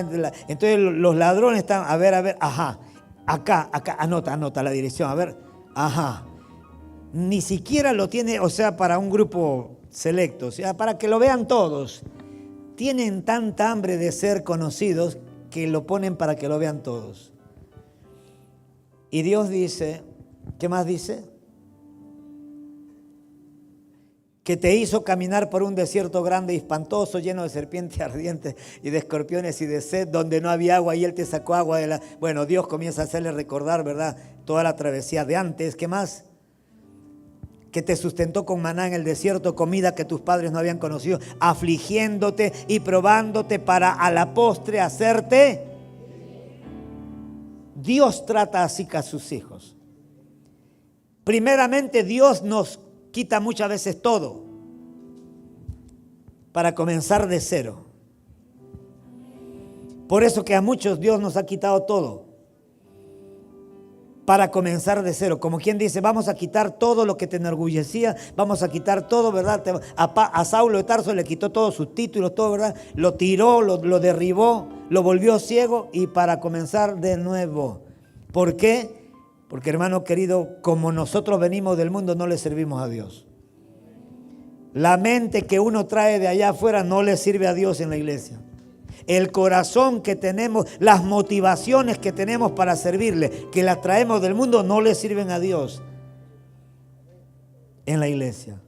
Entonces los ladrones están, a ver, ajá, acá, anota la dirección, a ver, ajá. Ni siquiera lo tiene, o sea, para un grupo selecto, o sea, para que lo vean todos. Tienen tanta hambre de ser conocidos que lo ponen para que lo vean todos. Y Dios dice, ¿qué más dice? Que te hizo caminar por un desierto grande y espantoso, lleno de serpientes ardientes y de escorpiones y de sed, donde no había agua y Él te sacó agua de la... Bueno, Dios comienza a hacerle recordar, ¿verdad?, toda la travesía de antes. ¿Qué más? Que te sustentó con maná en el desierto, comida que tus padres no habían conocido, afligiéndote y probándote para a la postre hacerte. Dios trata así a sus hijos. Primeramente, Dios nos quita muchas veces todo para comenzar de cero. Por eso que a muchos Dios nos ha quitado todo para comenzar de cero. Como quien dice, vamos a quitar todo lo que te enorgullecía, vamos a quitar todo, ¿verdad? A Saulo de Tarso le quitó todos sus títulos, todo, ¿verdad? Lo tiró, lo derribó, lo volvió ciego y para comenzar de nuevo. ¿Por qué? Porque, hermano querido, como nosotros venimos del mundo, no le servimos a Dios. La mente que uno trae de allá afuera no le sirve a Dios en la iglesia. El corazón que tenemos, las motivaciones que tenemos para servirle, que las traemos del mundo, no le sirven a Dios en la iglesia.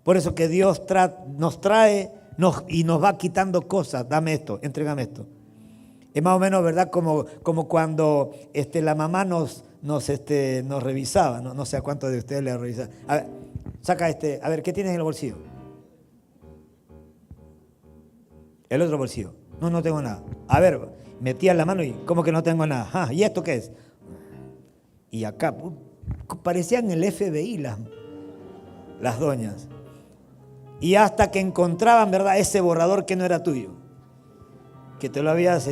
Por eso que Dios nos trae y nos va quitando cosas. Dame esto, entrégame esto. Es más o menos, ¿verdad? Como cuando la mamá nos revisaba. No sé a cuántos de ustedes le revisaban. A ver, saca a ver, ¿qué tienes en el bolsillo? El otro bolsillo. No tengo nada. A ver, metía la mano y ¿cómo que no tengo nada? ¿Y esto qué es? Y acá, parecían el FBI las doñas. Y hasta que encontraban, ¿verdad?, ese borrador que no era tuyo. Que te lo habías,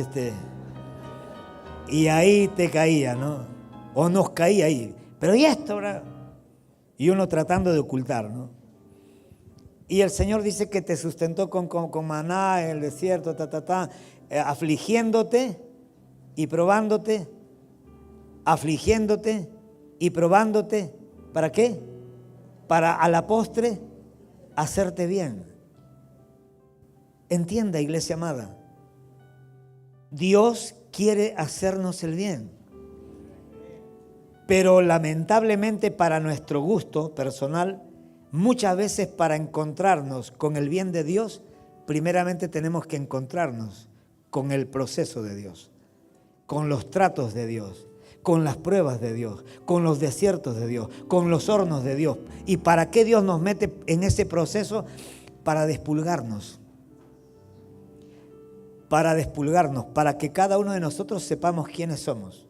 y ahí te caía, ¿no? O nos caía ahí. Pero ¿y esto, verdad? Y uno tratando de ocultar, ¿no? Y el Señor dice que te sustentó con maná en el desierto, afligiéndote y probándote, afligiéndote y probándote. ¿Para qué? Para a la postre hacerte bien. Entienda, iglesia amada. Dios quiere hacernos el bien. Pero lamentablemente para nuestro gusto personal, muchas veces para encontrarnos con el bien de Dios, primeramente tenemos que encontrarnos con el proceso de Dios, con los tratos de Dios, con las pruebas de Dios, con los desiertos de Dios, con los hornos de Dios. ¿Y para qué Dios nos mete en ese proceso? Para despulgarnos, para que cada uno de nosotros sepamos quiénes somos.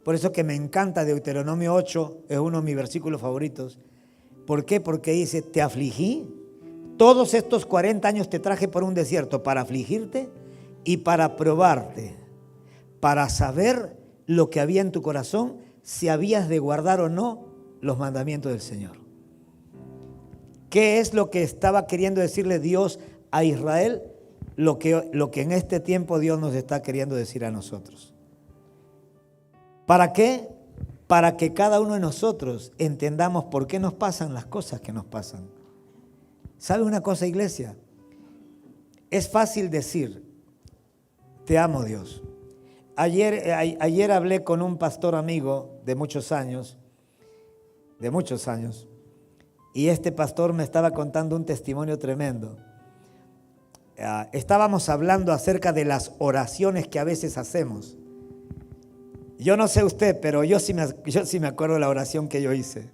Por eso que me encanta Deuteronomio 8, es uno de mis versículos favoritos. ¿Por qué? Porque dice, te afligí, todos estos 40 años te traje por un desierto para afligirte y para probarte, para saber lo que había en tu corazón, si habías de guardar o no los mandamientos del Señor. ¿Qué es lo que estaba queriendo decirle Dios a Israel? Lo que en este tiempo Dios nos está queriendo decir a nosotros. ¿Para qué? Para que cada uno de nosotros entendamos por qué nos pasan las cosas que nos pasan. ¿Sabe una cosa, iglesia? Es fácil decir, te amo, Dios. Ayer hablé con un pastor amigo de muchos años, y este pastor me estaba contando un testimonio tremendo. Estábamos hablando acerca de las oraciones que a veces hacemos. Yo no sé usted, pero yo sí me acuerdo de la oración que yo hice.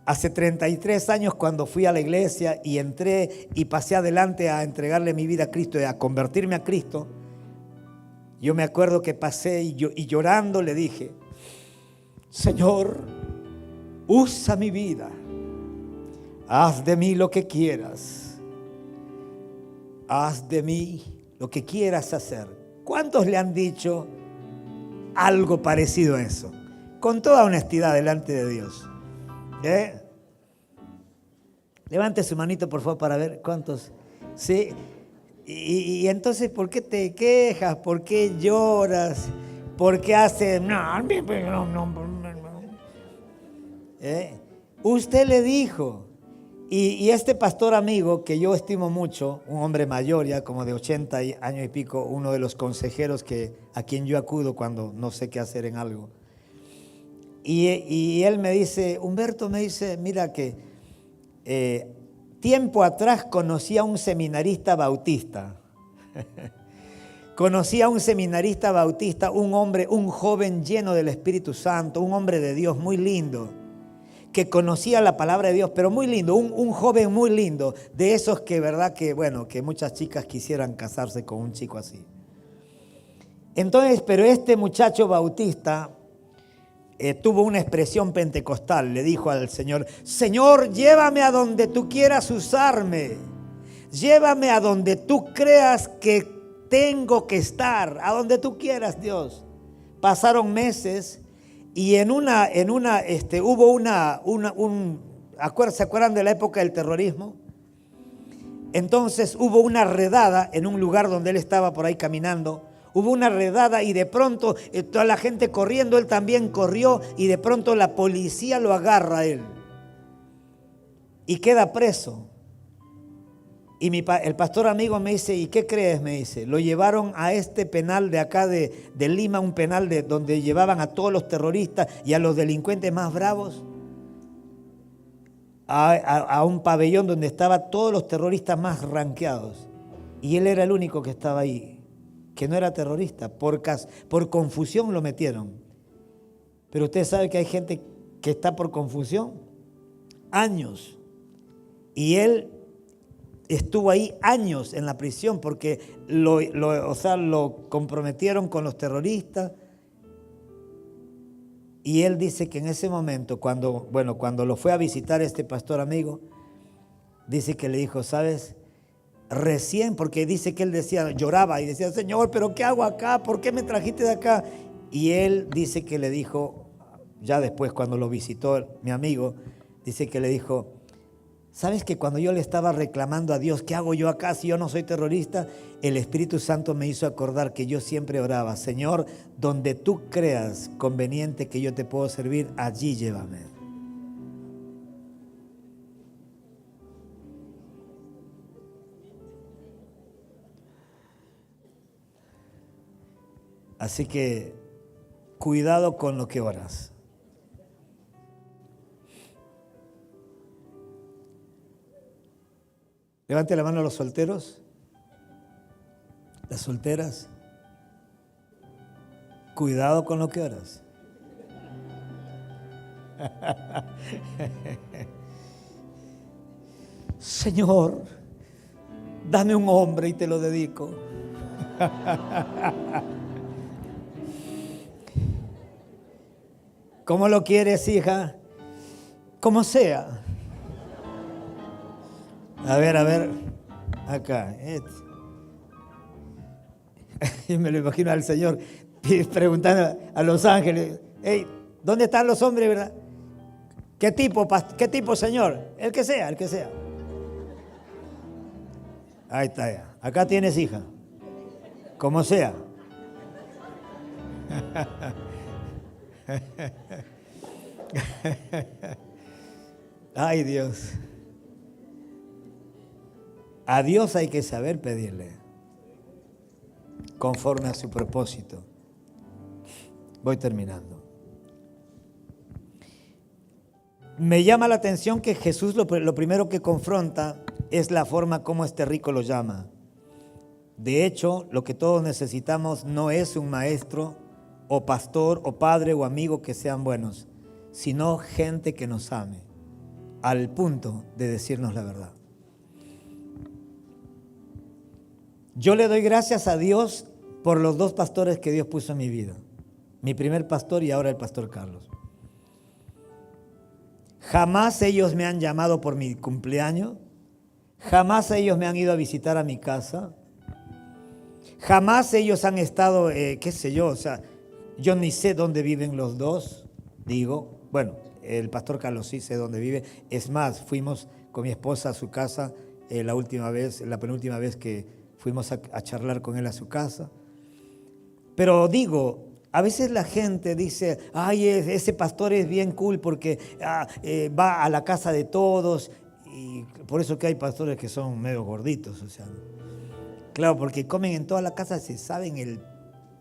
Hace 33 años cuando fui a la iglesia y entré y pasé adelante a entregarle mi vida a Cristo y a convertirme a Cristo, yo me acuerdo que pasé y llorando le dije, Señor, usa mi vida, haz de mí lo que quieras, haz de mí lo que quieras hacer. ¿Cuántos le han dicho algo parecido a eso? Con toda honestidad delante de Dios. Levante su manito por favor para ver cuántos. Sí. Y entonces, ¿por qué te quejas? ¿Por qué lloras? ¿Por qué haces? Usted le dijo. Y este pastor amigo que yo estimo mucho, un hombre mayor ya como de 80 años y pico, uno de los consejeros a quien yo acudo cuando no sé qué hacer en algo. Y él me dice, Humberto me dice, mira que tiempo atrás conocí a un seminarista bautista. Conocí a un seminarista bautista, un hombre, un joven lleno del Espíritu Santo, un hombre de Dios muy lindo, que conocía la palabra de Dios, pero muy lindo, un joven muy lindo, de esos que, verdad, que bueno, que muchas chicas quisieran casarse con un chico así. Entonces, pero este muchacho bautista tuvo una expresión pentecostal, le dijo al Señor, Señor, llévame a donde tú quieras usarme, llévame a donde tú creas que tengo que estar, a donde tú quieras, Dios. Pasaron meses y ¿se acuerdan de la época del terrorismo? Entonces hubo una redada en un lugar donde él estaba por ahí caminando. Hubo una redada y de pronto toda la gente corriendo, él también corrió y de pronto la policía lo agarra a él y queda preso. Y el pastor amigo me dice, ¿y qué crees? Me dice, lo llevaron a este penal de acá de Lima, un penal donde llevaban a todos los terroristas y a los delincuentes más bravos, a un pabellón donde estaban todos los terroristas más ranqueados. Y él era el único que estaba ahí, que no era terrorista, por confusión lo metieron. Pero usted sabe que hay gente que está por confusión, años. Y él estuvo ahí años en la prisión porque lo comprometieron con los terroristas. Y él dice que en ese momento, cuando lo fue a visitar este pastor amigo, dice que le dijo, ¿sabes? Recién, porque dice que él decía, lloraba y decía, Señor, ¿pero qué hago acá? ¿Por qué me trajiste de acá? Y él dice que le dijo, ya después cuando lo visitó mi amigo, dice que le dijo, ¿sabes que cuando yo le estaba reclamando a Dios, ¿qué hago yo acá si yo no soy terrorista? El Espíritu Santo me hizo acordar que yo siempre oraba, Señor, donde tú creas conveniente que yo te puedo servir, allí llévame. Así que cuidado con lo que oras. Levante la mano a los solteros, las solteras. Cuidado con lo que oras. Señor, dame un hombre y te lo dedico. ¿Cómo lo quieres, hija? Como sea. A ver, acá. Yo me lo imagino al Señor preguntando a los ángeles, hey, ¿dónde están los hombres, verdad? ¿Qué tipo, Señor? El que sea. Ahí está ya. Acá tienes hija. Como sea. Ay, Dios. A Dios hay que saber pedirle, conforme a su propósito. Voy terminando. Me llama la atención que Jesús lo primero que confronta es la forma como este rico lo llama. De hecho, lo que todos necesitamos no es un maestro o pastor o padre o amigo que sean buenos, sino gente que nos ame, al punto de decirnos la verdad. Yo le doy gracias a Dios por los dos pastores que Dios puso en mi vida. Mi primer pastor y ahora el pastor Carlos. Jamás ellos me han llamado por mi cumpleaños. Jamás ellos me han ido a visitar a mi casa. Jamás ellos han estado, yo ni sé dónde viven los dos. Bueno, el pastor Carlos sí sé dónde vive. Es más, fuimos con mi esposa a su casa la penúltima vez que fuimos a charlar con él a su casa. Pero a veces la gente dice, ay, ese pastor es bien cool porque va a la casa de todos. Y por eso que hay pastores que son medio gorditos. Claro, porque comen en toda la casa, se saben el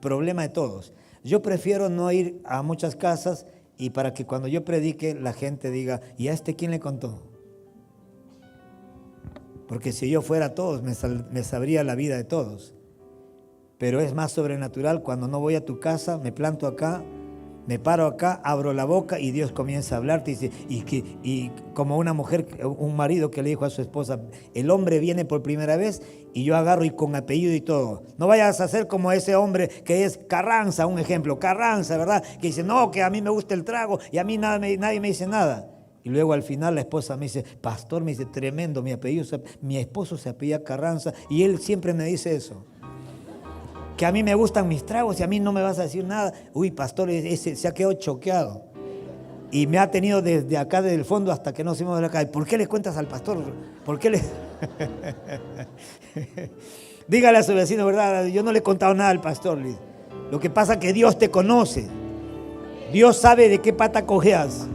problema de todos. Yo prefiero no ir a muchas casas y para que cuando yo predique la gente diga, ¿y a este quién le contó? Porque si yo fuera a todos, me sabría la vida de todos. Pero es más sobrenatural cuando no voy a tu casa, me planto acá, me paro acá, abro la boca y Dios comienza a hablarte. Y como una mujer, un marido que le dijo a su esposa, el hombre viene por primera vez y yo agarro y con apellido y todo. No vayas a ser como ese hombre que es Carranza, un ejemplo, Carranza, ¿verdad? Que dice, no, que a mí me gusta el trago y a mí nadie me dice nada. Y luego al final la esposa me dice, pastor, me dice, tremendo, mi esposo se apellida Carranza y él siempre me dice eso. Que a mí me gustan mis tragos y a mí no me vas a decir nada. Uy, pastor, ese se ha quedado choqueado. Y me ha tenido desde acá, desde el fondo, hasta que no se mueve de acá. ¿Por qué le cuentas al pastor? ¿Por qué le...? Dígale a su vecino, ¿verdad? Yo no le he contado nada al pastor. Lo que pasa es que Dios te conoce. Dios sabe de qué pata cojeas.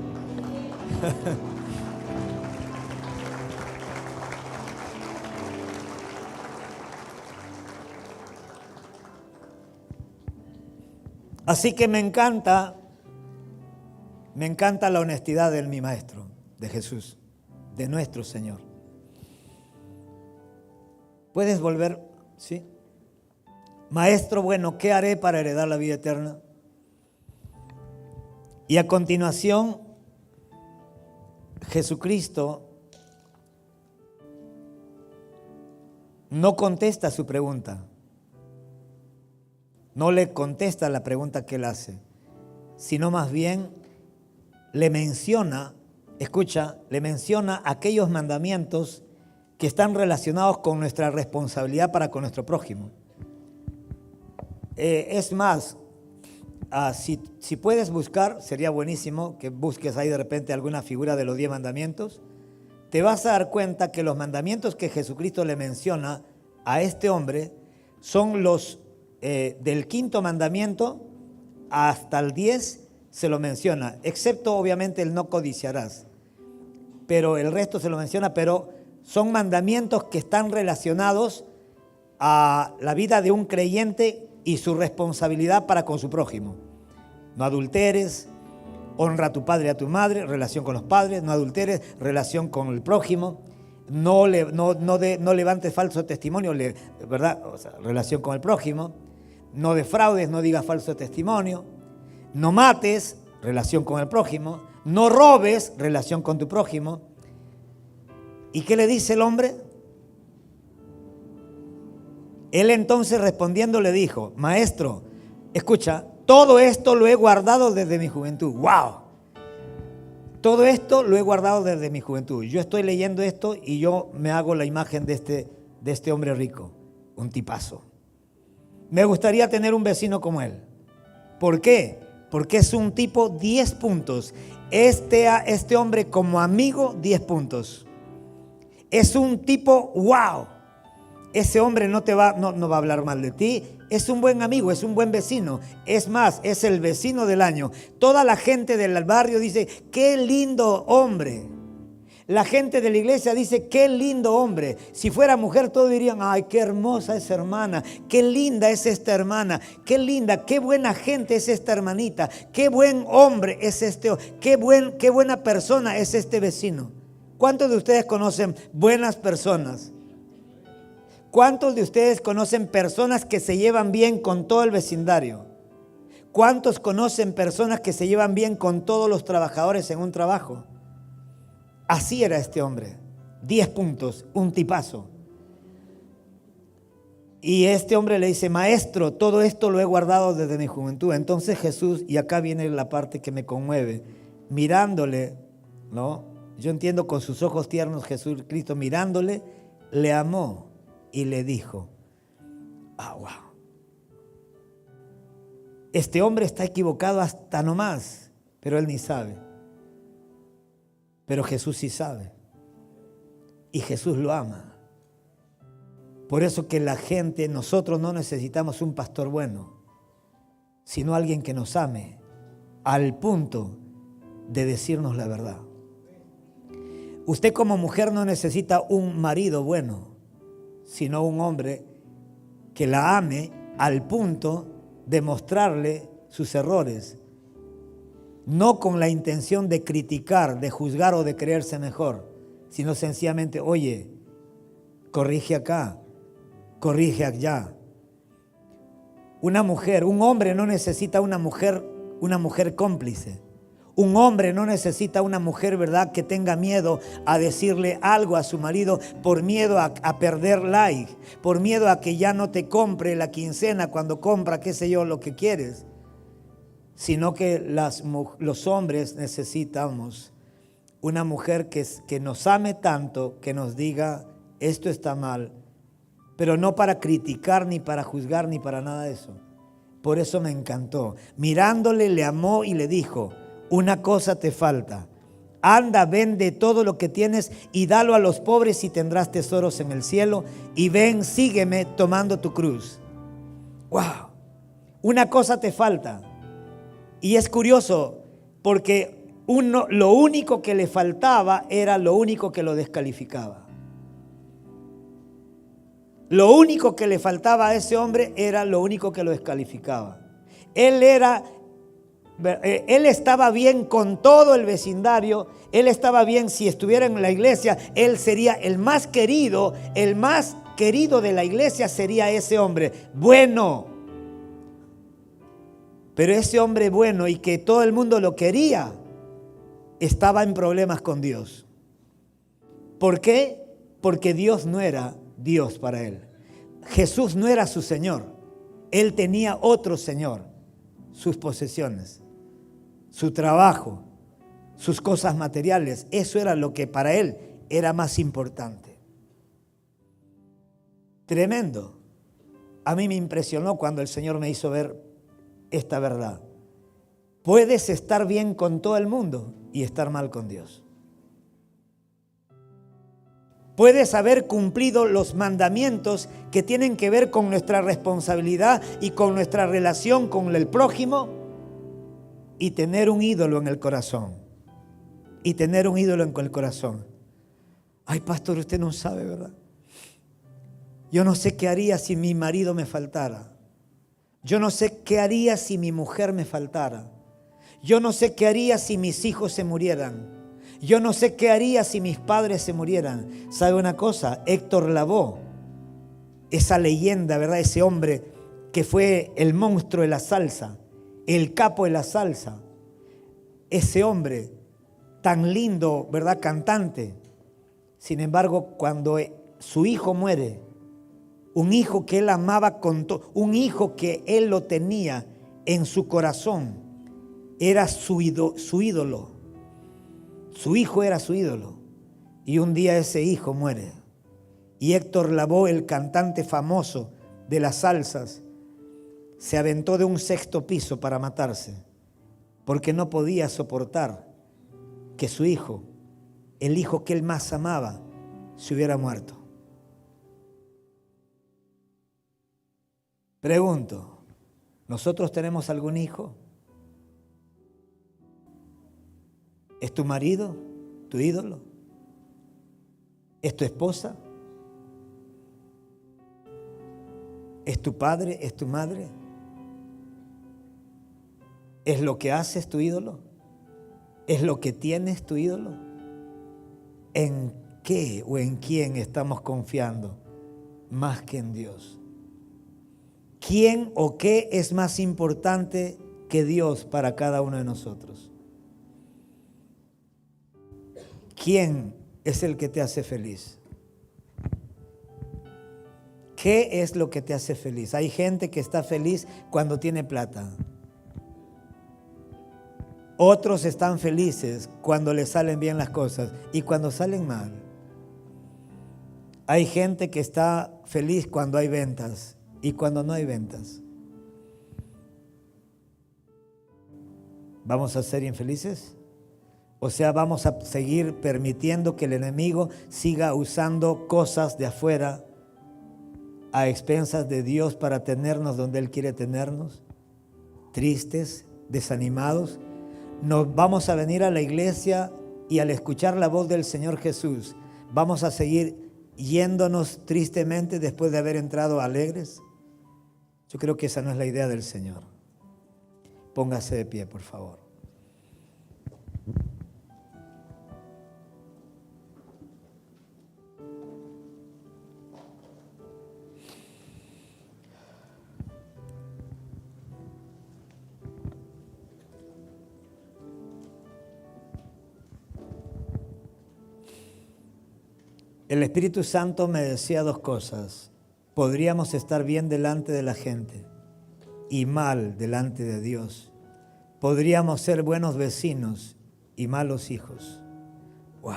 Así que me encanta la honestidad de mi maestro, de Jesús, de nuestro Señor. ¿Puedes volver? ¿Sí? Maestro bueno, ¿qué haré para heredar la vida eterna? Y a continuación, Jesucristo no contesta su pregunta. No le contesta la pregunta que él hace, sino más bien le menciona aquellos mandamientos que están relacionados con nuestra responsabilidad para con nuestro prójimo. Es más, si puedes buscar, sería buenísimo que busques ahí de repente alguna figura de los 10 mandamientos. Te vas a dar cuenta que los mandamientos que Jesucristo le menciona a este hombre son los del 5.º mandamiento hasta el 10 se lo menciona, excepto obviamente el no codiciarás. Pero el resto se lo menciona, pero son mandamientos que están relacionados a la vida de un creyente y su responsabilidad para con su prójimo. No adulteres, honra a tu padre y a tu madre, relación con los padres, no adulteres, relación con el prójimo, no levantes falso testimonio, ¿verdad? O sea, relación con el prójimo, no defraudes, no digas falso testimonio, no mates, relación con el prójimo, no robes, relación con tu prójimo. ¿Y qué le dice el hombre? Él entonces respondiendo le dijo: Maestro, escucha, todo esto lo he guardado desde mi juventud. ¡Wow! Todo esto lo he guardado desde mi juventud. Yo estoy leyendo esto y yo me hago la imagen de este hombre rico, un tipazo. Me gustaría tener un vecino como él. ¿Por qué? Porque es un tipo 10 puntos. Este hombre como amigo, 10 puntos. Es un tipo, wow. Ese hombre no va a hablar mal de ti. Es un buen amigo, es un buen vecino. Es más, es el vecino del año. Toda la gente del barrio dice: qué lindo hombre. La gente de la iglesia dice: qué lindo hombre. Si fuera mujer todos dirían: ay, qué hermosa esa hermana, qué linda es esta hermana, qué linda, qué buena gente es esta hermanita, qué buen hombre es qué buena persona es este vecino. ¿Cuántos de ustedes conocen buenas personas? ¿Cuántos de ustedes conocen personas que se llevan bien con todo el vecindario? ¿Cuántos conocen personas que se llevan bien con todos los trabajadores en un trabajo? Así era este hombre. 10 puntos, un tipazo. Y este hombre le dice: Maestro, todo esto lo he guardado desde mi juventud. Entonces Jesús, y acá viene la parte que me conmueve, mirándole, ¿no? Yo entiendo, con sus ojos tiernos, Jesucristo mirándole, le amó. Y le dijo: wow. Este hombre está equivocado hasta nomás, pero él ni sabe. Pero Jesús sí sabe. Y Jesús lo ama. Por eso que la gente, nosotros no necesitamos un pastor bueno, sino alguien que nos ame al punto de decirnos la verdad. Usted como mujer no necesita un marido bueno, sino un hombre que la ame al punto de mostrarle sus errores, no con la intención de criticar, de juzgar o de creerse mejor, sino sencillamente: oye, corrige acá, corrige allá. Un hombre no necesita una mujer cómplice. Un hombre no necesita una mujer, ¿verdad?, que tenga miedo a decirle algo a su marido por miedo a perder like, por miedo a que ya no te compre la quincena cuando compra, qué sé yo, lo que quieres. Sino que los hombres necesitamos una mujer que nos ame tanto, que nos diga: esto está mal, pero no para criticar, ni para juzgar, ni para nada de eso. Por eso me encantó. Mirándole, le amó y le dijo: una cosa te falta. Anda, vende todo lo que tienes y dalo a los pobres y tendrás tesoros en el cielo. Y ven, sígueme tomando tu cruz. ¡Wow! Una cosa te falta. Y es curioso porque lo único que le faltaba era lo único que lo descalificaba. Lo único que le faltaba a ese hombre era lo único que lo descalificaba. Él estaba bien con todo el vecindario. Él estaba bien si estuviera en la iglesia. Él sería el más querido de la iglesia sería ese hombre bueno. Pero ese hombre bueno y que todo el mundo lo quería, estaba en problemas con Dios. ¿Por qué? Porque Dios no era Dios para él. Jesús no era su Señor. Él tenía otro Señor: sus posesiones, su trabajo, sus cosas materiales. Eso era lo que para él era más importante. Tremendo. A mí me impresionó cuando el Señor me hizo ver esta verdad. Puedes estar bien con todo el mundo y estar mal con Dios. Puedes haber cumplido los mandamientos que tienen que ver con nuestra responsabilidad y con nuestra relación con el prójimo, y tener un ídolo en el corazón. Ay, pastor, usted no sabe, ¿verdad? Yo no sé qué haría si mi marido me faltara. Yo no sé qué haría si mi mujer me faltara. Yo no sé qué haría si mis hijos se murieran. Yo no sé qué haría si mis padres se murieran. ¿Sabe una cosa? Héctor Lavoe, esa leyenda, ¿verdad? Ese hombre que fue el monstruo de la salsa, el capo de la salsa. Ese hombre tan lindo, ¿verdad? Cantante. Sin embargo, cuando su hijo muere, un hijo que él amaba con todo, un hijo que él lo tenía en su corazón, era su ídolo. Su hijo era su ídolo. Y un día ese hijo muere. Y Héctor Lavoe, el cantante famoso de las salsas, se aventó de un 6º piso para matarse, porque no podía soportar que su hijo, el hijo que él más amaba, se hubiera muerto. Pregunto, ¿nosotros tenemos algún hijo? ¿Es tu marido, tu ídolo? ¿Es tu esposa? ¿Es tu padre? ¿Es tu madre? ¿Es lo que haces tu ídolo? ¿Es lo que tienes tu ídolo? ¿En qué o en quién estamos confiando más que en Dios? ¿Quién o qué es más importante que Dios para cada uno de nosotros? ¿Quién es el que te hace feliz? ¿Qué es lo que te hace feliz? Hay gente que está feliz cuando tiene plata. Otros están felices cuando les salen bien las cosas y cuando salen mal. Hay gente que está feliz cuando hay ventas y cuando no hay ventas. ¿Vamos a ser infelices? O sea, vamos a seguir permitiendo que el enemigo siga usando cosas de afuera a expensas de Dios para tenernos donde Él quiere tenernos, tristes, desanimados. Nos vamos a venir a la iglesia y al escuchar la voz del Señor Jesús, vamos a seguir yéndonos tristemente después de haber entrado alegres. Yo creo que esa no es la idea del Señor. Póngase de pie, por favor. El Espíritu Santo me decía 2 cosas. Podríamos estar bien delante de la gente y mal delante de Dios. Podríamos ser buenos vecinos y malos hijos. ¡Wow!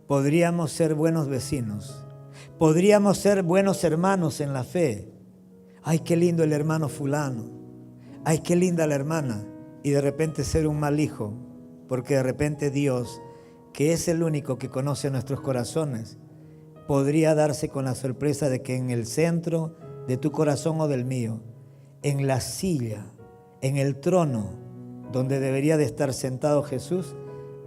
Podríamos ser buenos vecinos. Podríamos ser buenos hermanos en la fe. ¡Ay, qué lindo el hermano fulano! ¡Ay, qué linda la hermana! Y de repente ser un mal hijo, porque de repente Dios, que es el único que conoce nuestros corazones, podría darse con la sorpresa de que en el centro de tu corazón o del mío, en la silla, en el trono donde debería de estar sentado Jesús,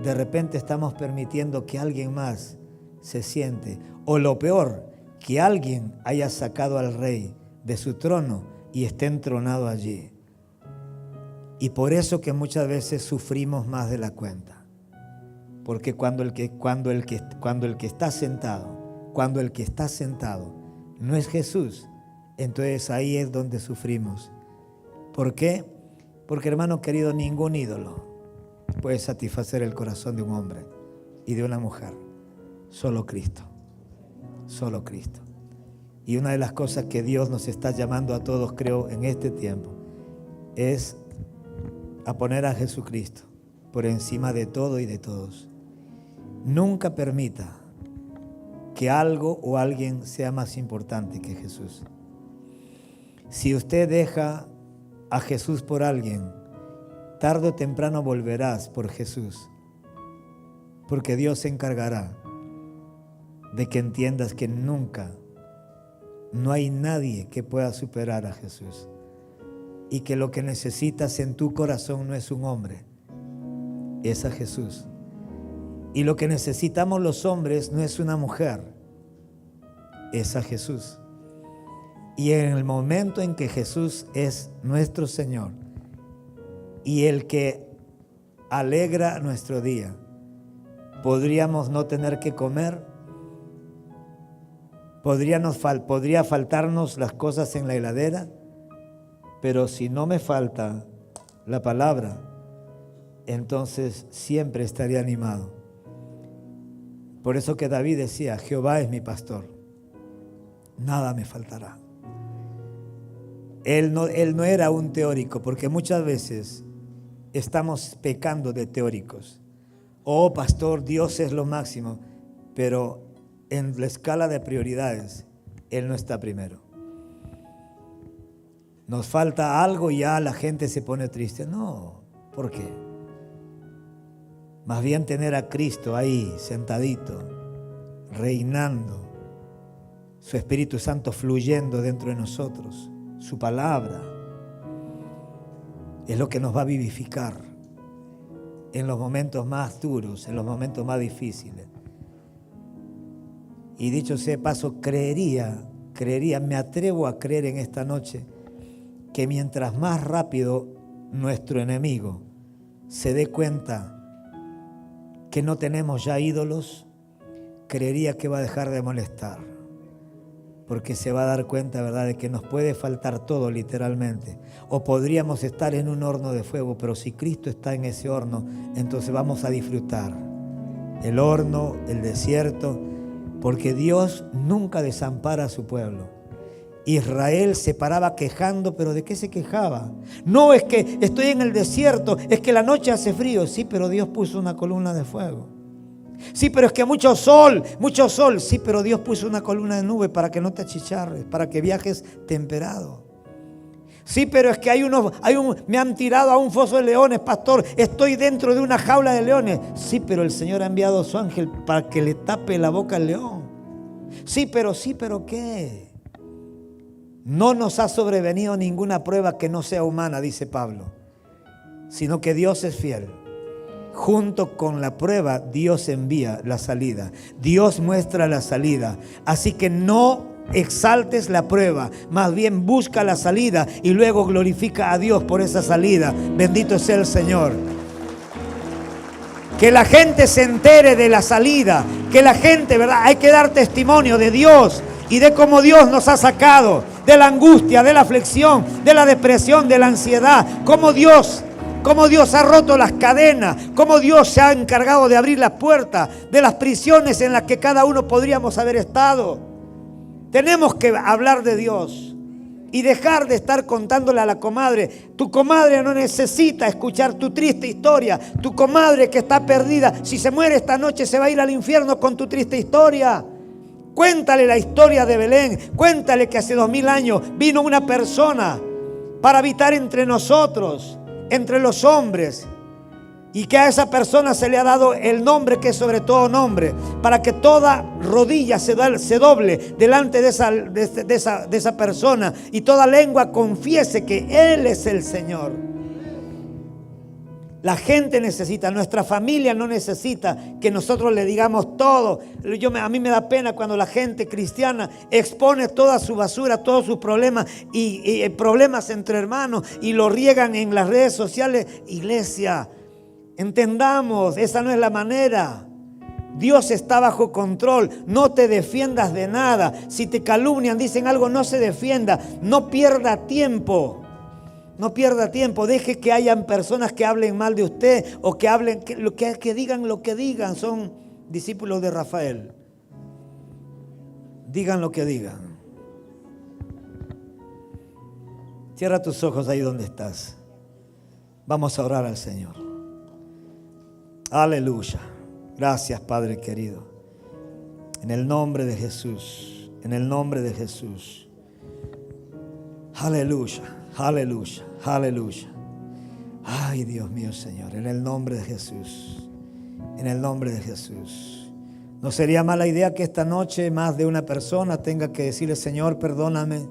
de repente estamos permitiendo que alguien más se siente. O lo peor, que alguien haya sacado al rey de su trono y esté entronado allí. Y por eso que muchas veces sufrimos más de la cuenta. Porque cuando el que está sentado no es Jesús, entonces ahí es donde sufrimos. ¿Por qué? Porque, hermano querido, ningún ídolo puede satisfacer el corazón de un hombre y de una mujer. Solo Cristo. Solo Cristo. Y una de las cosas que Dios nos está llamando a todos, creo, en este tiempo, es a poner a Jesucristo por encima de todo y de todos. Nunca permita que algo o alguien sea más importante que Jesús. Si usted deja a Jesús por alguien, tarde o temprano volverás por Jesús, porque Dios se encargará de que entiendas que nunca, no hay nadie que pueda superar a Jesús, y que lo que necesitas en tu corazón no es un hombre, es a Jesús. Y lo que necesitamos los hombres no es una mujer, es a Jesús. Y en el momento en que Jesús es nuestro Señor y el que alegra nuestro día, podríamos no tener que comer, podría faltarnos las cosas en la heladera, pero si no me falta la palabra, entonces siempre estaría animado. Por eso que David decía, Jehová es mi pastor, nada me faltará. Él no era un teórico, porque muchas veces estamos pecando de teóricos. Oh, pastor, Dios es lo máximo, pero en la escala de prioridades, Él no está primero. Nos falta algo y ya la gente se pone triste. No, ¿por qué? Más bien tener a Cristo ahí, sentadito, reinando, su Espíritu Santo fluyendo dentro de nosotros, su palabra, es lo que nos va a vivificar en los momentos más duros, en los momentos más difíciles. Y dicho sea de paso, me atrevo a creer en esta noche que mientras más rápido nuestro enemigo se dé cuenta que no tenemos ya ídolos, creería que va a dejar de molestar, porque se va a dar cuenta, ¿verdad?, de que nos puede faltar todo literalmente, o podríamos estar en un horno de fuego, pero si Cristo está en ese horno, entonces vamos a disfrutar el horno, el desierto, porque Dios nunca desampara a su pueblo. Israel se paraba quejando, pero ¿de qué se quejaba? No, es que estoy en el desierto, es que la noche hace frío. Sí, pero Dios puso una columna de fuego. Sí, pero es que mucho sol. Sí, pero Dios puso una columna de nube para que no te achicharres, para que viajes temperado. Sí, pero es que me han tirado a un foso de leones, pastor. Estoy dentro de una jaula de leones. Sí, pero el Señor ha enviado a su ángel para que le tape la boca al león. Sí, pero ¿qué? No nos ha sobrevenido ninguna prueba que no sea humana, dice Pablo, sino que Dios es fiel. Junto con la prueba, Dios envía la salida. Dios muestra la salida. Así que no exaltes la prueba, más bien busca la salida y luego glorifica a Dios por esa salida. Bendito sea el Señor. Que la gente se entere de la salida, que la gente, ¿verdad? Hay que dar testimonio de Dios y de cómo Dios nos ha sacado de la angustia, de la aflicción, de la depresión, de la ansiedad, cómo Dios ha roto las cadenas, cómo Dios se ha encargado de abrir las puertas de las prisiones en las que cada uno podríamos haber estado. Tenemos que hablar de Dios y dejar de estar contándole a la comadre. Tu comadre no necesita escuchar tu triste historia. Tu comadre que está perdida, si se muere esta noche se va a ir al infierno con tu triste historia. Cuéntale la historia de Belén. Cuéntale que hace 2000 años vino una persona para habitar entre nosotros, entre los hombres, y que a esa persona se le ha dado el nombre que es sobre todo nombre, para que toda rodilla se doble delante de esa persona y toda lengua confiese que Él es el Señor. La gente necesita, nuestra familia no necesita que nosotros le digamos todo. A mí me da pena cuando la gente cristiana expone toda su basura, todos sus problemas y problemas entre hermanos y lo riegan en las redes sociales. Iglesia, entendamos, esa no es la manera. Dios está bajo control. No te defiendas de nada. Si te calumnian, dicen algo, no se defienda. No pierda tiempo. No pierda tiempo, deje que hayan personas que hablen mal de usted o que hablen, que digan lo que digan. Son discípulos de Rafael. Digan lo que digan. Cierra tus ojos ahí donde estás. Vamos a orar al Señor. Aleluya. Gracias, Padre querido. En el nombre de Jesús. En el nombre de Jesús. Aleluya. Aleluya, aleluya. Ay, Dios mío, Señor, en el nombre de Jesús, en el nombre de Jesús. No sería mala idea que esta noche más de una persona tenga que decirle: Señor, perdóname,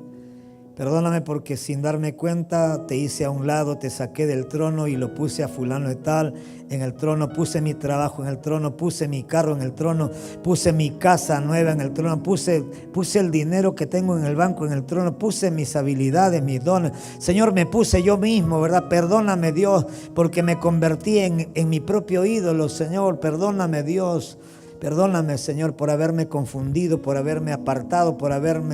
Perdóname porque sin darme cuenta te hice a un lado, te saqué del trono y lo puse a fulano de tal en el trono, puse mi trabajo en el trono, puse mi carro en el trono, puse mi casa nueva en el trono, puse el dinero que tengo en el banco en el trono, puse mis habilidades, mis dones. Señor, me puse yo mismo, ¿verdad? Perdóname, Dios, porque me convertí en mi propio ídolo, Señor. Perdóname, Dios. Perdóname, Señor, por haberme confundido, por haberme apartado, por haber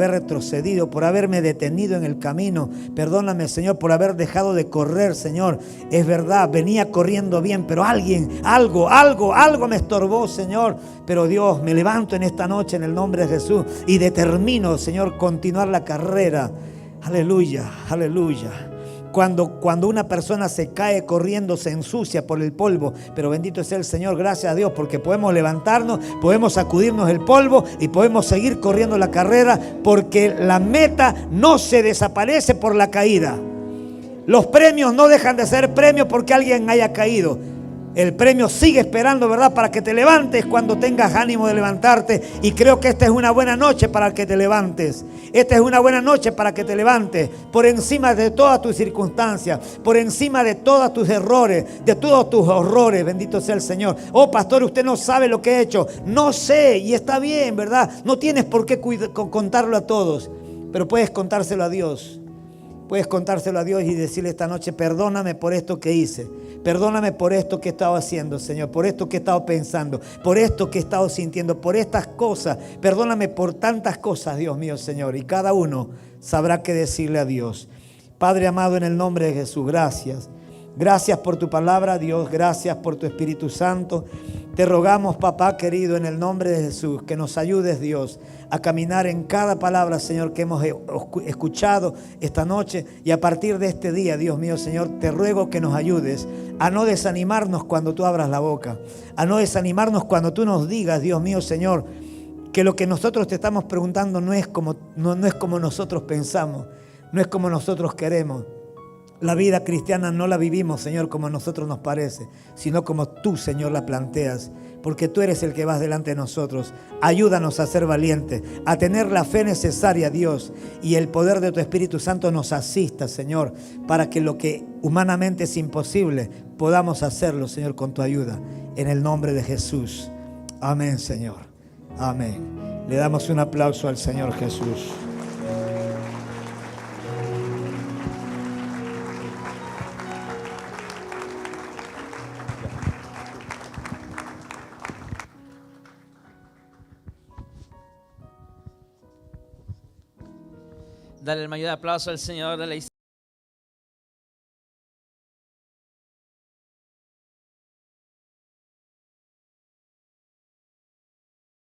retrocedido, por haberme detenido en el camino. Perdóname, Señor, por haber dejado de correr, Señor. Es verdad, venía corriendo bien, pero algo me estorbó, Señor. Pero Dios, me levanto en esta noche en el nombre de Jesús y determino, Señor, continuar la carrera. Aleluya, aleluya. Cuando una persona se cae corriendo, se ensucia por el polvo. Pero bendito sea el Señor, gracias a Dios, porque podemos levantarnos, podemos sacudirnos el polvo y podemos seguir corriendo la carrera, porque la meta no se desaparece por la caída. Los premios no dejan de ser premios porque alguien haya caído. El premio sigue esperando, ¿verdad? Para que te levantes cuando tengas ánimo de levantarte. Y creo que esta es una buena noche para que te levantes. Esta es una buena noche para que te levantes. Por encima de todas tus circunstancias. Por encima de todos tus errores. De todos tus horrores. Bendito sea el Señor. Oh, pastor, usted no sabe lo que he hecho. No sé. Y está bien, ¿verdad? No tienes por qué contarlo a todos. Pero puedes contárselo a Dios. Puedes contárselo a Dios y decirle esta noche: perdóname por esto que hice. Perdóname por esto que he estado haciendo, Señor. Por esto que he estado pensando. Por esto que he estado sintiendo. Por estas cosas. Perdóname por tantas cosas, Dios mío, Señor. Y cada uno sabrá qué decirle a Dios. Padre amado, en el nombre de Jesús, gracias. Gracias por tu palabra, Dios. Gracias por tu Espíritu Santo. Te rogamos, papá querido, en el nombre de Jesús, que nos ayudes, Dios, a caminar en cada palabra, Señor, que hemos escuchado esta noche. Y a partir de este día, Dios mío, Señor, te ruego que nos ayudes a no desanimarnos cuando tú abras la boca, a no desanimarnos cuando tú nos digas, Dios mío, Señor, que lo que nosotros te estamos preguntando no es como nosotros pensamos, no es como nosotros queremos. La vida cristiana no la vivimos, Señor, como a nosotros nos parece, sino como tú, Señor, la planteas, porque tú eres el que vas delante de nosotros. Ayúdanos a ser valientes, a tener la fe necesaria, Dios, y el poder de tu Espíritu Santo nos asista, Señor, para que lo que humanamente es imposible, podamos hacerlo, Señor, con tu ayuda, en el nombre de Jesús. Amén, Señor. Amén. Le damos un aplauso al Señor Jesús. Dale el mayor aplauso al Señor de la